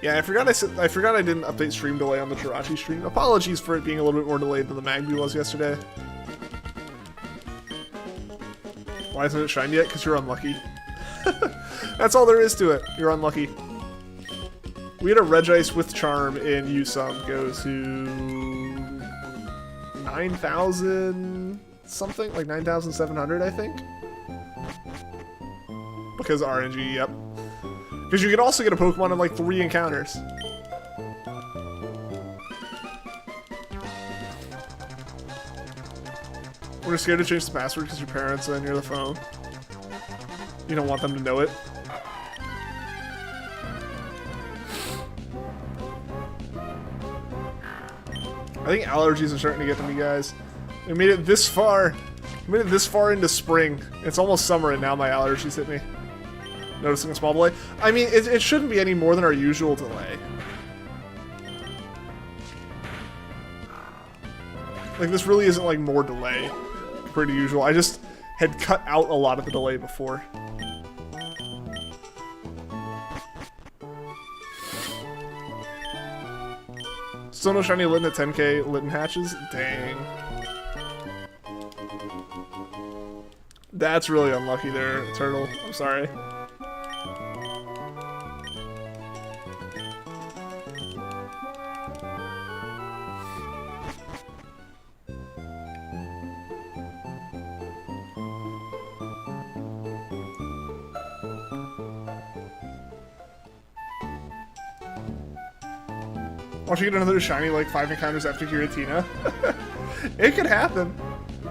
Yeah, I forgot I didn't update stream delay on the Jirachi stream. Apologies for it being a little bit more delayed than the Magby was yesterday. Why isn't it shined yet? Because you're unlucky. That's all there is to it. You're unlucky. We had a Regice with Charm in Usum go to 9,000 something, like 9,700, I think. Because RNG, yep. Because you could also get a Pokemon in like 3 encounters. We're scared to change the password because your parents are near the phone. You don't want them to know it. I think allergies are starting to get to me, guys. We made it this far. We made it this far into spring. It's almost summer and now my allergies hit me. Noticing a small delay. I mean, it shouldn't be any more than our usual delay. Like, this really isn't like more delay compared to usual. I just had cut out a lot of the delay before. Still no shiny Litten at 10k Litten hatches? Dang. That's really unlucky there, Turtle. I'm sorry. Watch you get another shiny like 5 encounters after Giratina. It could happen.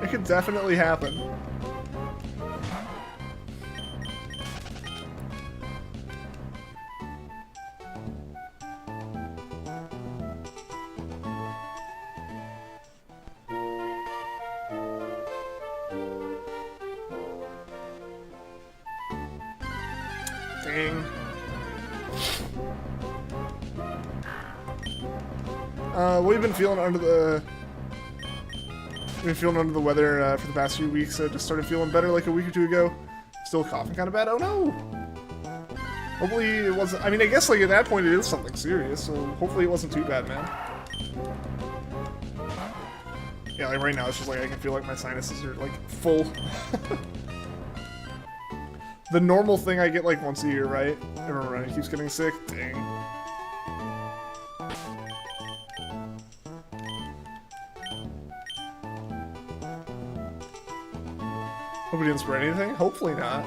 It could definitely happen. Dang. What have you been feeling under the... Been feeling under the weather for the past few weeks. Just started feeling better like a week or 2 ago. Still coughing kind of bad. Oh no! Hopefully it wasn't... I mean, I guess like at that point it is something serious, so hopefully it wasn't too bad, man. Yeah, like right now it's just like I can feel like my sinuses are like full. The normal thing I get like once a year, right? Everyone around keeps getting sick. Dang. Hope we didn't spread anything? Hopefully not.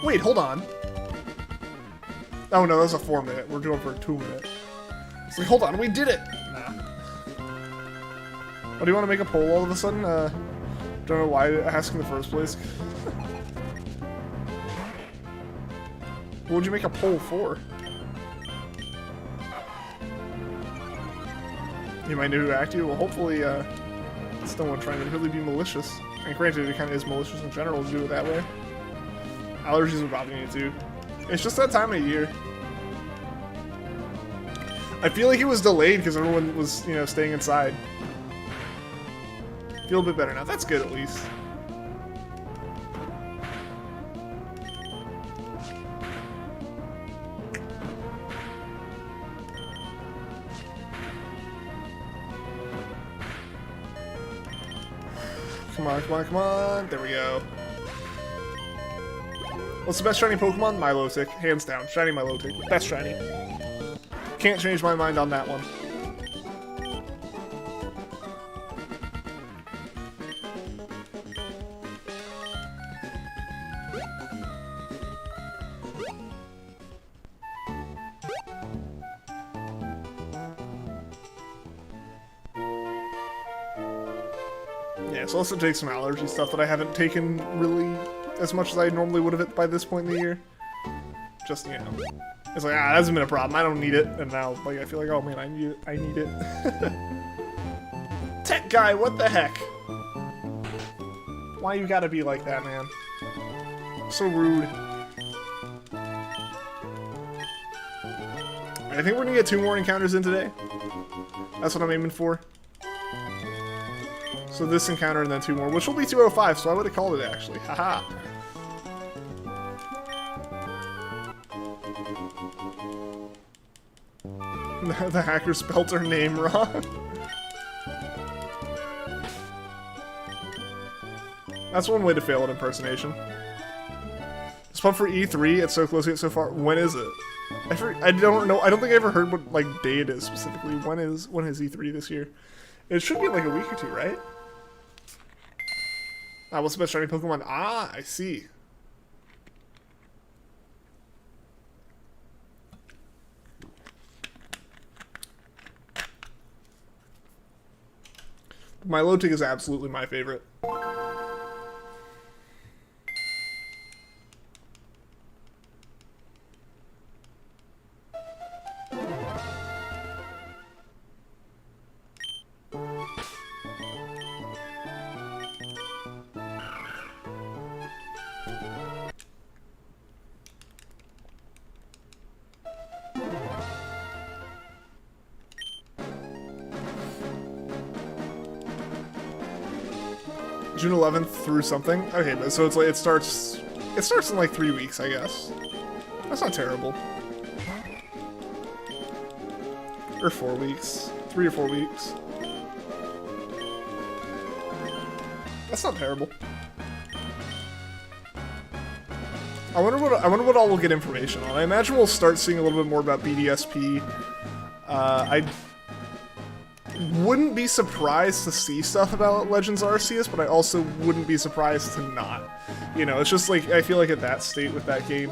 Wait, hold on. Oh no, that's a 4-minute. We're doing for a 2-minute. It's like, hold on, we did it! Nah. Oh, do you want to make a poll all of a sudden? Don't know why I asked in the first place. What would you make a poll for? You might know who hacked you? Well, hopefully, it's no one trying to really be malicious. And granted, it kind of is malicious in general to do it that way. Allergies would bother me too. It's just that time of year. I feel like it was delayed because everyone was, you know, staying inside. Feel a bit better now. That's good at least. Come on, come on, come on. There we go. What's the best shiny Pokemon? Milotic. Hands down. Shiny Milotic. Best shiny. Can't change my mind on that one. Yeah, so let's take some allergy stuff that I haven't taken really as much as I normally would have by this point in the year. Just, you know, it's like, ah, that hasn't been a problem. I don't need it. And now, like, I feel like, oh man, I need it. I need it. Tech guy, what the heck? Why you gotta be like that, man? So rude. I think we're gonna get 2 more encounters in today. That's what I'm aiming for. So this encounter and then 2 more, which will be 205, so I would have called it actually. Haha. The hacker spelled her name wrong. That's one way to fail at impersonation. It's pumped for E3. It's so close yet so far. When is it? I don't know. I don't think I ever heard what like day it is specifically. When is E3 this year? It should be in like a week or two, right? Ah, what's the best shiny Pokemon? Ah, I see. Milotic is absolutely my favorite. June 11th through something. Okay, but so it's like it starts in like 3 weeks, I guess. That's not terrible. Or 4 weeks, 3 or 4 weeks. That's not terrible. I wonder what all we'll get information on. I imagine we'll start seeing a little bit more about BDSP. I wouldn't be surprised to see stuff about Legends Arceus, but I also wouldn't be surprised to not. You know, it's just like, I feel like at that state with that game,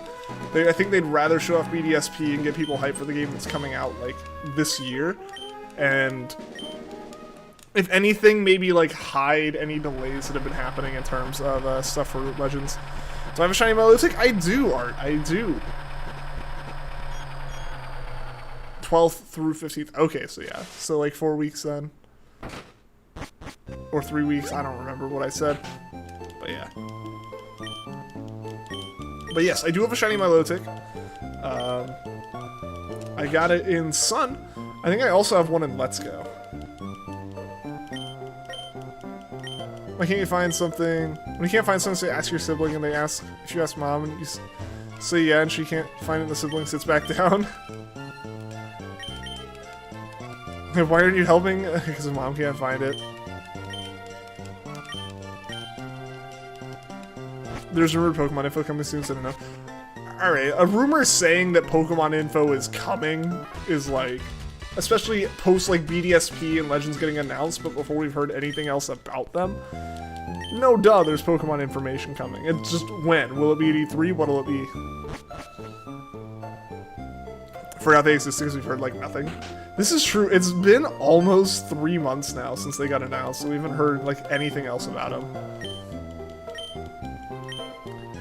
I think they'd rather show off BDSP and get people hyped for the game that's coming out, like, this year. And if anything, maybe, like, hide any delays that have been happening in terms of stuff for Legends. Do I have a shiny Milotic? I do, Art. I do. 12th through 15th. Okay, so yeah. So like 4 weeks then. Or 3 weeks. I don't remember what I said. But yeah. But yes, I do have a shiny Milotic. I got it in Sun. I think I also have one in Let's Go. Why can't you find something? When you can't find something, say ask your sibling, and they ask, if you ask mom and you say yeah, and she can't find it, the sibling sits back down. Why aren't you helping? Because his mom can't find it. There's rumored Pokemon info coming soon, so I don't know. Alright, a rumor saying that Pokemon info is coming is like, especially post like BDSP and Legends getting announced, but before we've heard anything else about them. No duh, there's Pokemon information coming. It's just when? Will it be at E3? What'll it be? Forgot they existed because we've heard like nothing. This is true. It's been almost 3 months now since they got announced, so we haven't heard like anything else about them.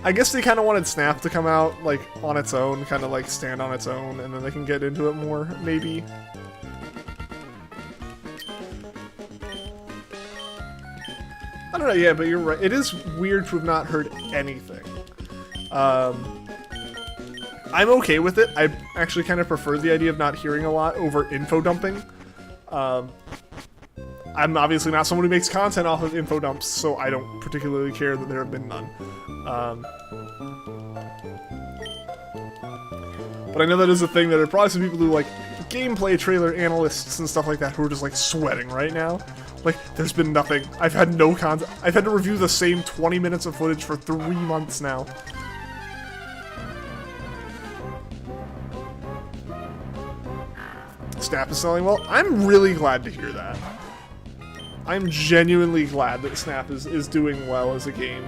I guess they kind of wanted Snap to come out like on its own, kind of like stand on its own, and then they can get into it more, maybe. I don't know, yeah, but you're right. It is weird to have not heard anything. I'm okay with it. I actually kind of prefer the idea of not hearing a lot over info dumping. I'm obviously not someone who makes content off of info dumps, so I don't particularly care that there have been none. But I know that is a thing that there are probably some people who like gameplay trailer analysts and stuff like that who are just like sweating right now. Like, there's been nothing. I've had no content. I've had to review the same 20 minutes of footage for 3 months now. Snap is selling well. I'm really glad to hear that. I'm genuinely glad that Snap is doing well as a game.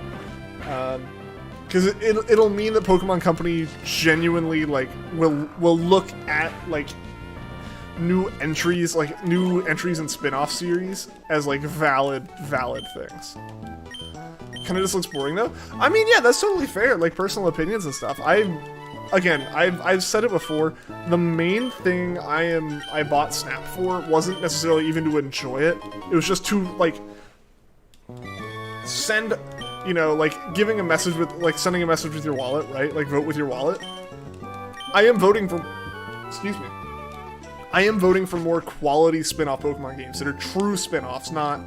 Because it'll mean that Pokemon Company genuinely, like, will look at, like, new entries and spin-off series as, like, valid things. Kinda just looks boring, though. I mean, yeah, that's totally fair, like, personal opinions and stuff. I've said it before, the main thing I bought Snap for wasn't necessarily even to enjoy it. It was just to, like, send, you know, like, giving a message with, like, sending a message with your wallet, right? Like, vote with your wallet. I am voting for, excuse me. I am voting for more quality spin-off Pokemon games that are true spin-offs, not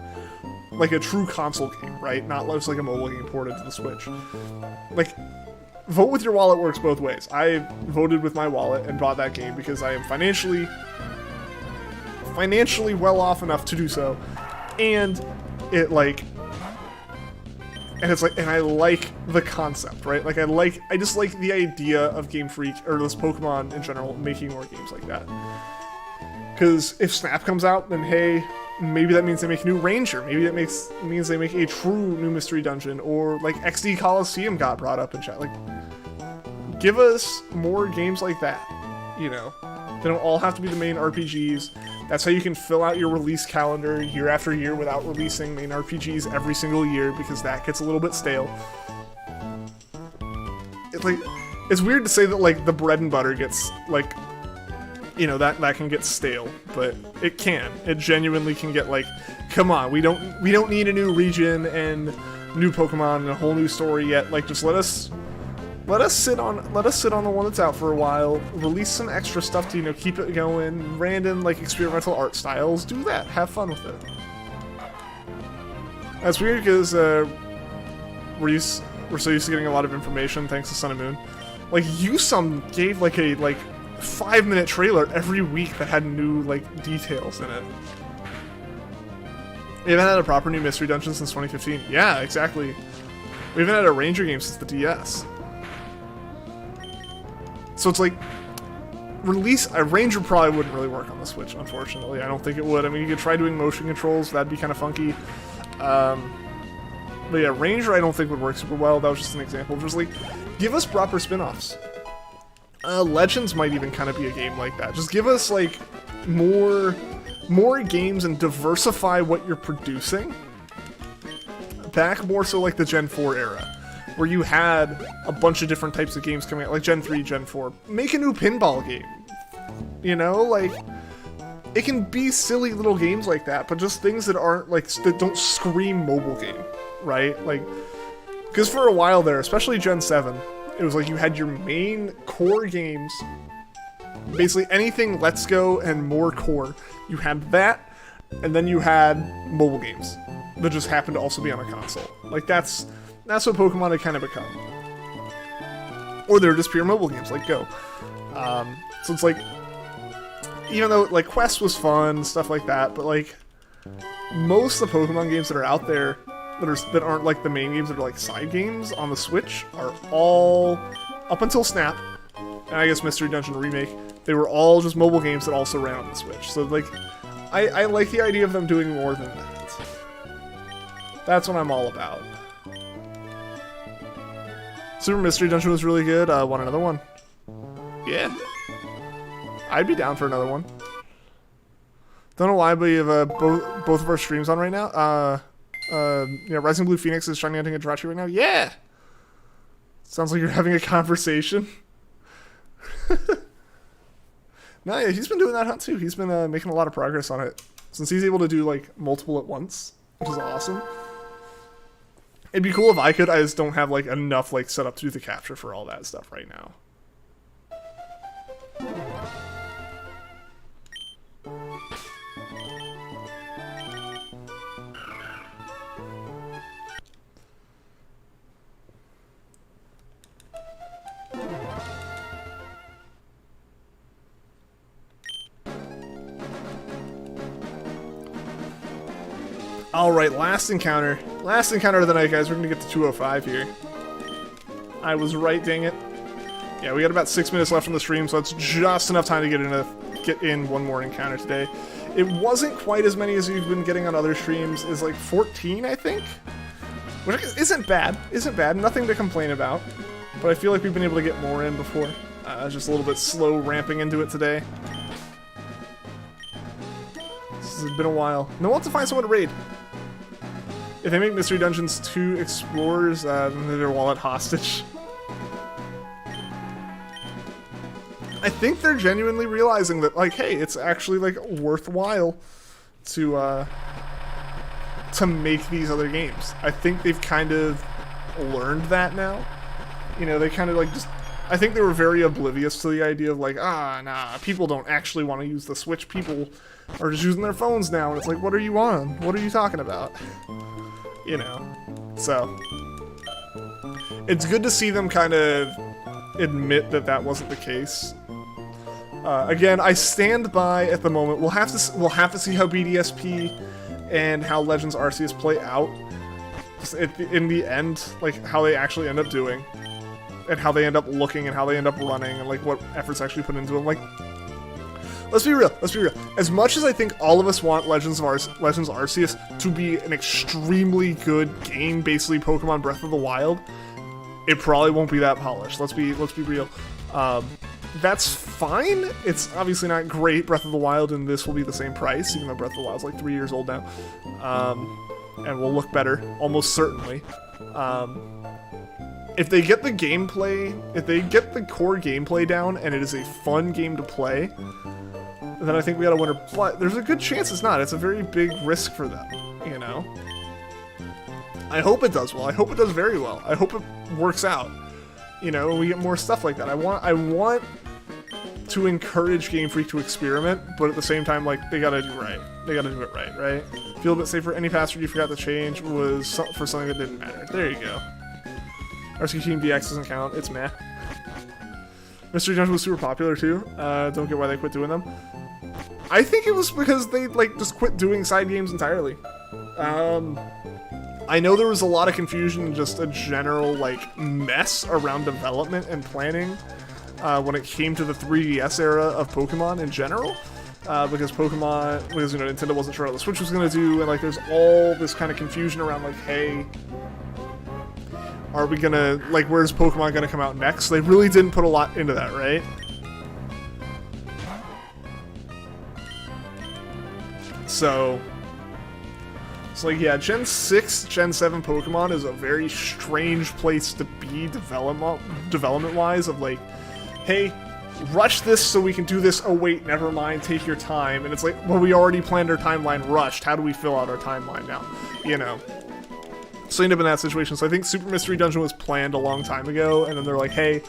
like a true console game, right? Not just like a mobile game ported to the Switch. Like, vote with your wallet works both ways. I voted with my wallet and bought that game because I am financially well off enough to do so, and it, like, And it's like, and I like the concept, right? Like I just like the idea of Game Freak, or this Pokemon in general, making more games like that. Because if Snap comes out, then hey, maybe that means they make a new Ranger. Maybe that means they make a true new Mystery Dungeon, or like XD Coliseum got brought up in chat. Like, give us more games like that, you know? They don't all have to be the main RPGs. That's how you can fill out your release calendar year after year without releasing main RPGs every single year, because that gets a little bit stale. It's like, it's weird to say that like the bread and butter gets like, you know, that can get stale, but it can. It genuinely can get like, come on, we don't need a new region and new Pokemon and a whole new story yet. Like, just let us sit on the one that's out for a while, release some extra stuff to, you know, keep it going, random like experimental art styles, do that, have fun with it. That's weird because we're so used to getting a lot of information thanks to Sun and Moon. Like, Yusum gave like a 5-minute trailer every week that had new like details in it. We haven't had a proper new Mystery Dungeon since 2015. Yeah, exactly. We haven't had a Ranger game since the DS. So it's like, release a Ranger probably wouldn't really work on the Switch, unfortunately. I don't think it would. I mean, you could try doing motion controls, that'd be kind of funky. But yeah, Ranger I don't think would work super well. That was just an example. Just like, give us proper spin-offs. Legends might even kind of be a game like that. Just give us like more games and diversify what you're producing. Back more so like the Gen 4 era, where you had a bunch of different types of games coming out, like Gen 3, Gen 4. Make a new pinball game. You know, like, it can be silly little games like that, but just things that aren't, like, that don't scream mobile game, right? Like, because for a while there, especially Gen 7, it was like you had your main core games, basically anything Let's Go and more core. You had that, and then you had mobile games that just happened to also be on a console. Like, that's what Pokemon had kind of become. Or they're just pure mobile games, like Go. So it's like, even though, like, Quest was fun, stuff like that, but, like, most of the Pokemon games that are out there that aren't, like, the main games, that are, like, side games on the Switch are all, up until Snap, and I guess Mystery Dungeon Remake, they were all just mobile games that also ran on the Switch. So, like, I like the idea of them doing more than that. That's what I'm all about. Super Mystery Dungeon was really good. Want another one? Yeah. I'd be down for another one. Don't know why, but you have both of our streams on right now. Yeah, Rising Blue Phoenix is shiny hunting a Jirachi right now. Yeah! Sounds like you're having a conversation. No, yeah, he's been doing that hunt too. He's been making a lot of progress on it. Since he's able to do, like, multiple at once, which is awesome. It'd be cool if I could, I just don't have, like, enough, like, set up to do the capture for all that stuff right now. Alright, last encounter. Last encounter of the night, guys. We're gonna get to 205 here. I was right, dang it. Yeah, we got about 6 minutes left on the stream, so it's just enough time to get in one more encounter today. It wasn't quite as many as we've been getting on other streams. It's like 14, I think? Which isn't bad. Isn't bad. Nothing to complain about. But I feel like we've been able to get more in before. Just a little bit slow ramping into it today. This has been a while. No one wants to find someone to raid. If they make Mystery Dungeons 2 Explorers, then they're wallet hostage. I think they're genuinely realizing that, like, hey, it's actually, like, worthwhile to make these other games. I think they've kind of learned that now. You know, they kind of, like, just... I think they were very oblivious to the idea of, like, nah, people don't actually want to use the Switch. People are just using their phones now. And it's like, what are you on? What are you talking about? You know, so it's good to see them kind of admit that that wasn't the case. Again, I stand by at the moment. We'll have to see how BDSP and how Legends Arceus play out to just in the end, like how they actually end up doing, and how they end up looking, and how they end up running, and like what efforts actually put into them. Like, let's be real. Let's be real. As much as I think all of us want Legends Arceus to be an extremely good game, basically Pokemon Breath of the Wild, it probably won't be that polished. Let's be real. That's fine. It's obviously not great. Breath of the Wild and this will be the same price, even though Breath of the Wild's like 3 years old now, and will look better almost certainly. If they get the gameplay, if they get the core gameplay down, and it is a fun game to play, then I think we got a winner. But there's a good chance it's not. It's a very big risk for them, you know? I hope it does well. I hope it does very well. I hope it works out. You know, and we get more stuff like that. I want to encourage Game Freak to experiment, but at the same time, like, they gotta do right. They gotta do it right? Feel a bit safer. Any password you forgot to change was for something that didn't matter. There you go. RC Team DX doesn't count. It's meh. Mystery Dungeon was super popular too. Don't get why they quit doing them. I think it was because they, like, just quit doing side games entirely. I know there was a lot of confusion and just a general, like, mess around development and planning when it came to the 3DS era of Pokemon in general. Because you know, Nintendo wasn't sure what the Switch was going to do, and, like, there's all this kind of confusion around, like, hey, are we gonna, like, where's Pokemon gonna come out next? They really didn't put a lot into that, right? So, it's like, yeah, Gen 6, Gen 7 Pokemon is a very strange place to be development-wise, of like, hey, rush this so we can do this, oh wait, never mind, take your time, and it's like, well, we already planned our timeline rushed, how do we fill out our timeline now, you know? So you end up in that situation. So I think Super Mystery Dungeon was planned a long time ago, and then they're like, hey,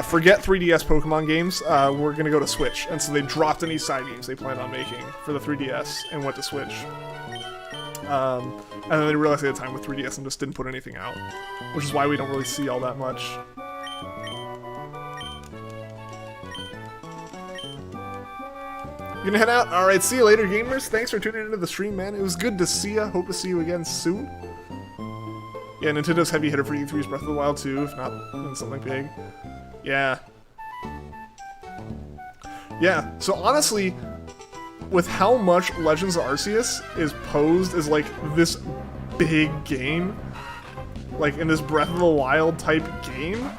forget 3DS Pokemon games, we're gonna go to Switch. And so they dropped any side games they planned on making for the 3DS and went to Switch. And then they realized they had time with 3DS and just didn't put anything out, which is why we don't really see all that much. You gonna head out? Alright, see you later, gamers. Thanks for tuning into the stream, man. It was good to see ya. Hope to see you again soon. Yeah, Nintendo's heavy hitter for E3's Breath of the Wild 2, if not then something big. Yeah. Yeah, so honestly, with how much Legends of Arceus is posed as, like, this big game, like, in this Breath of the Wild type game,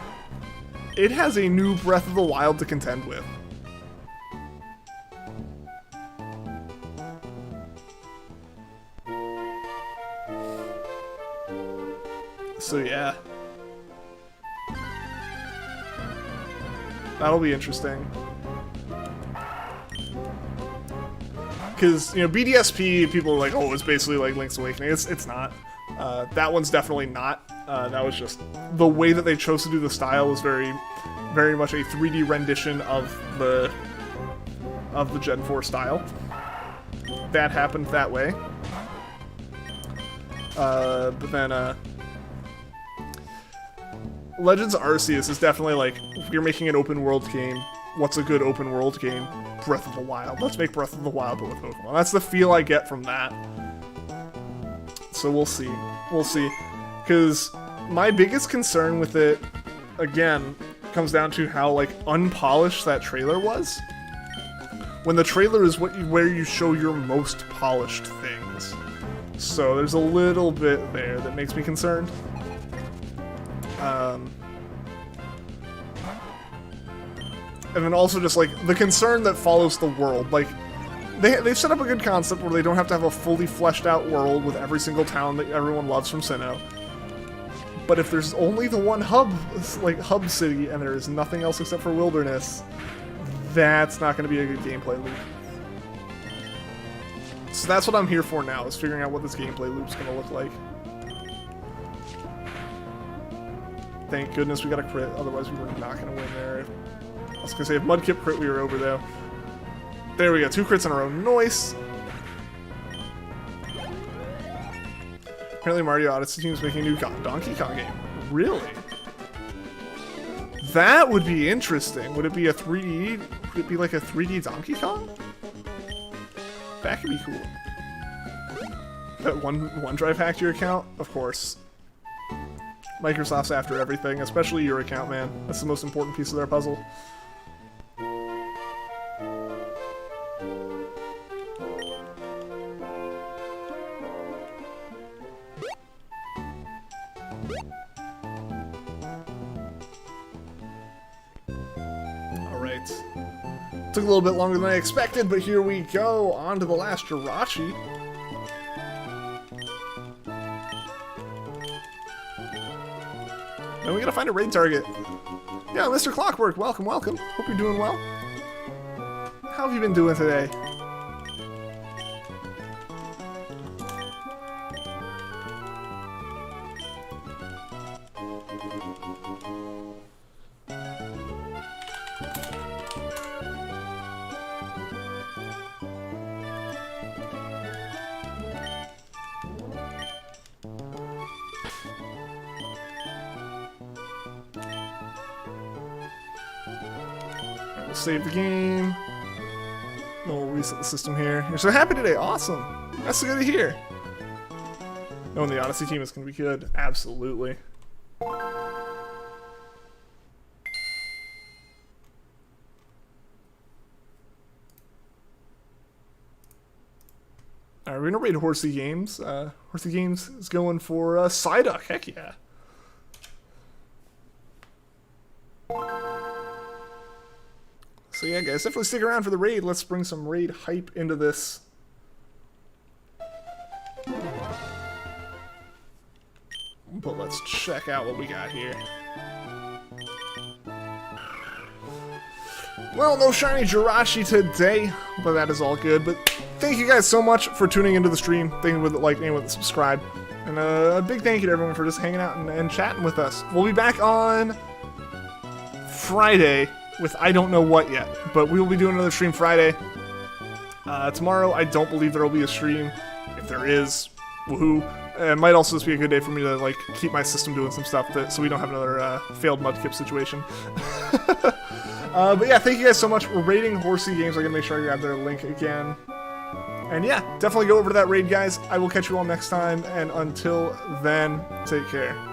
it has a new Breath of the Wild to contend with. So yeah. That'll be interesting. Because, you know, BDSP, people are like, oh, it's basically like Link's Awakening. It's not. That one's definitely not. That was just... The way that they chose to do the style was very, very much a 3D rendition of the Gen 4 style. That happened that way. But then, Legends Arceus is definitely like, if you're making an open world game, what's a good open world game? Breath of the Wild. Let's make Breath of the Wild but with Pokemon. That's the feel I get from that. So we'll see. We'll see. Because my biggest concern with it, again, comes down to how, like, unpolished that trailer was. When the trailer is where you show your most polished things. So there's a little bit there that makes me concerned. And then also just, like, the concern that follows the world. Like, they've set up a good concept where they don't have to have a fully fleshed out world with every single town that everyone loves from Sinnoh. But if there's only the one hub city, and there is nothing else except for wilderness, that's not going to be a good gameplay loop. So that's what I'm here for now, is figuring out what this gameplay loop's going to look like. Thank goodness we got a crit, otherwise we were not going to win there. I was going to say, if Mudkip crit, we were over, though. There we go, 2 crits in a row. Nice! Apparently Mario Odyssey team is making a new Donkey Kong game. Really? That would be interesting. Would it be a 3D? Would it be like a 3D Donkey Kong? That could be cool. That OneDrive hacked your account? Of course. Microsoft's after everything, especially your account, man. That's the most important piece of their puzzle. Alright. Took a little bit longer than I expected, but here we go. On to the last Jirachi. And we gotta find a raid target. Yeah, Mr. Clockwork, welcome, welcome. Hope you're doing well. How have you been doing today? We'll save the game. Then we'll reset the system here. You're so happy today. Awesome. That's so good to hear. Knowing the Odyssey team is going to be good. Absolutely. Alright, we're going to raid Horsey Games. Horsey Games is going for Psyduck. Heck yeah. So yeah, guys, definitely stick around for the raid. Let's bring some raid hype into this. But let's check out what we got here. Well, no shiny Jirachi today, but that is all good. But thank you guys so much for tuning into the stream. Thank you for the like, and with the subscribe. And a big thank you to everyone for just hanging out and chatting with us. We'll be back on Friday with I don't know what yet, but we will be doing another stream Friday. Tomorrow, I don't believe there will be a stream. If there is, woohoo. It might also just be a good day for me to like keep my system doing some stuff so we don't have another failed mudkip situation. But yeah, thank you guys so much. We're raiding Horsey Games. I'm gonna make sure I grab their link again. And yeah, definitely go over to that raid, guys. I will catch you all next time, and until then, take care.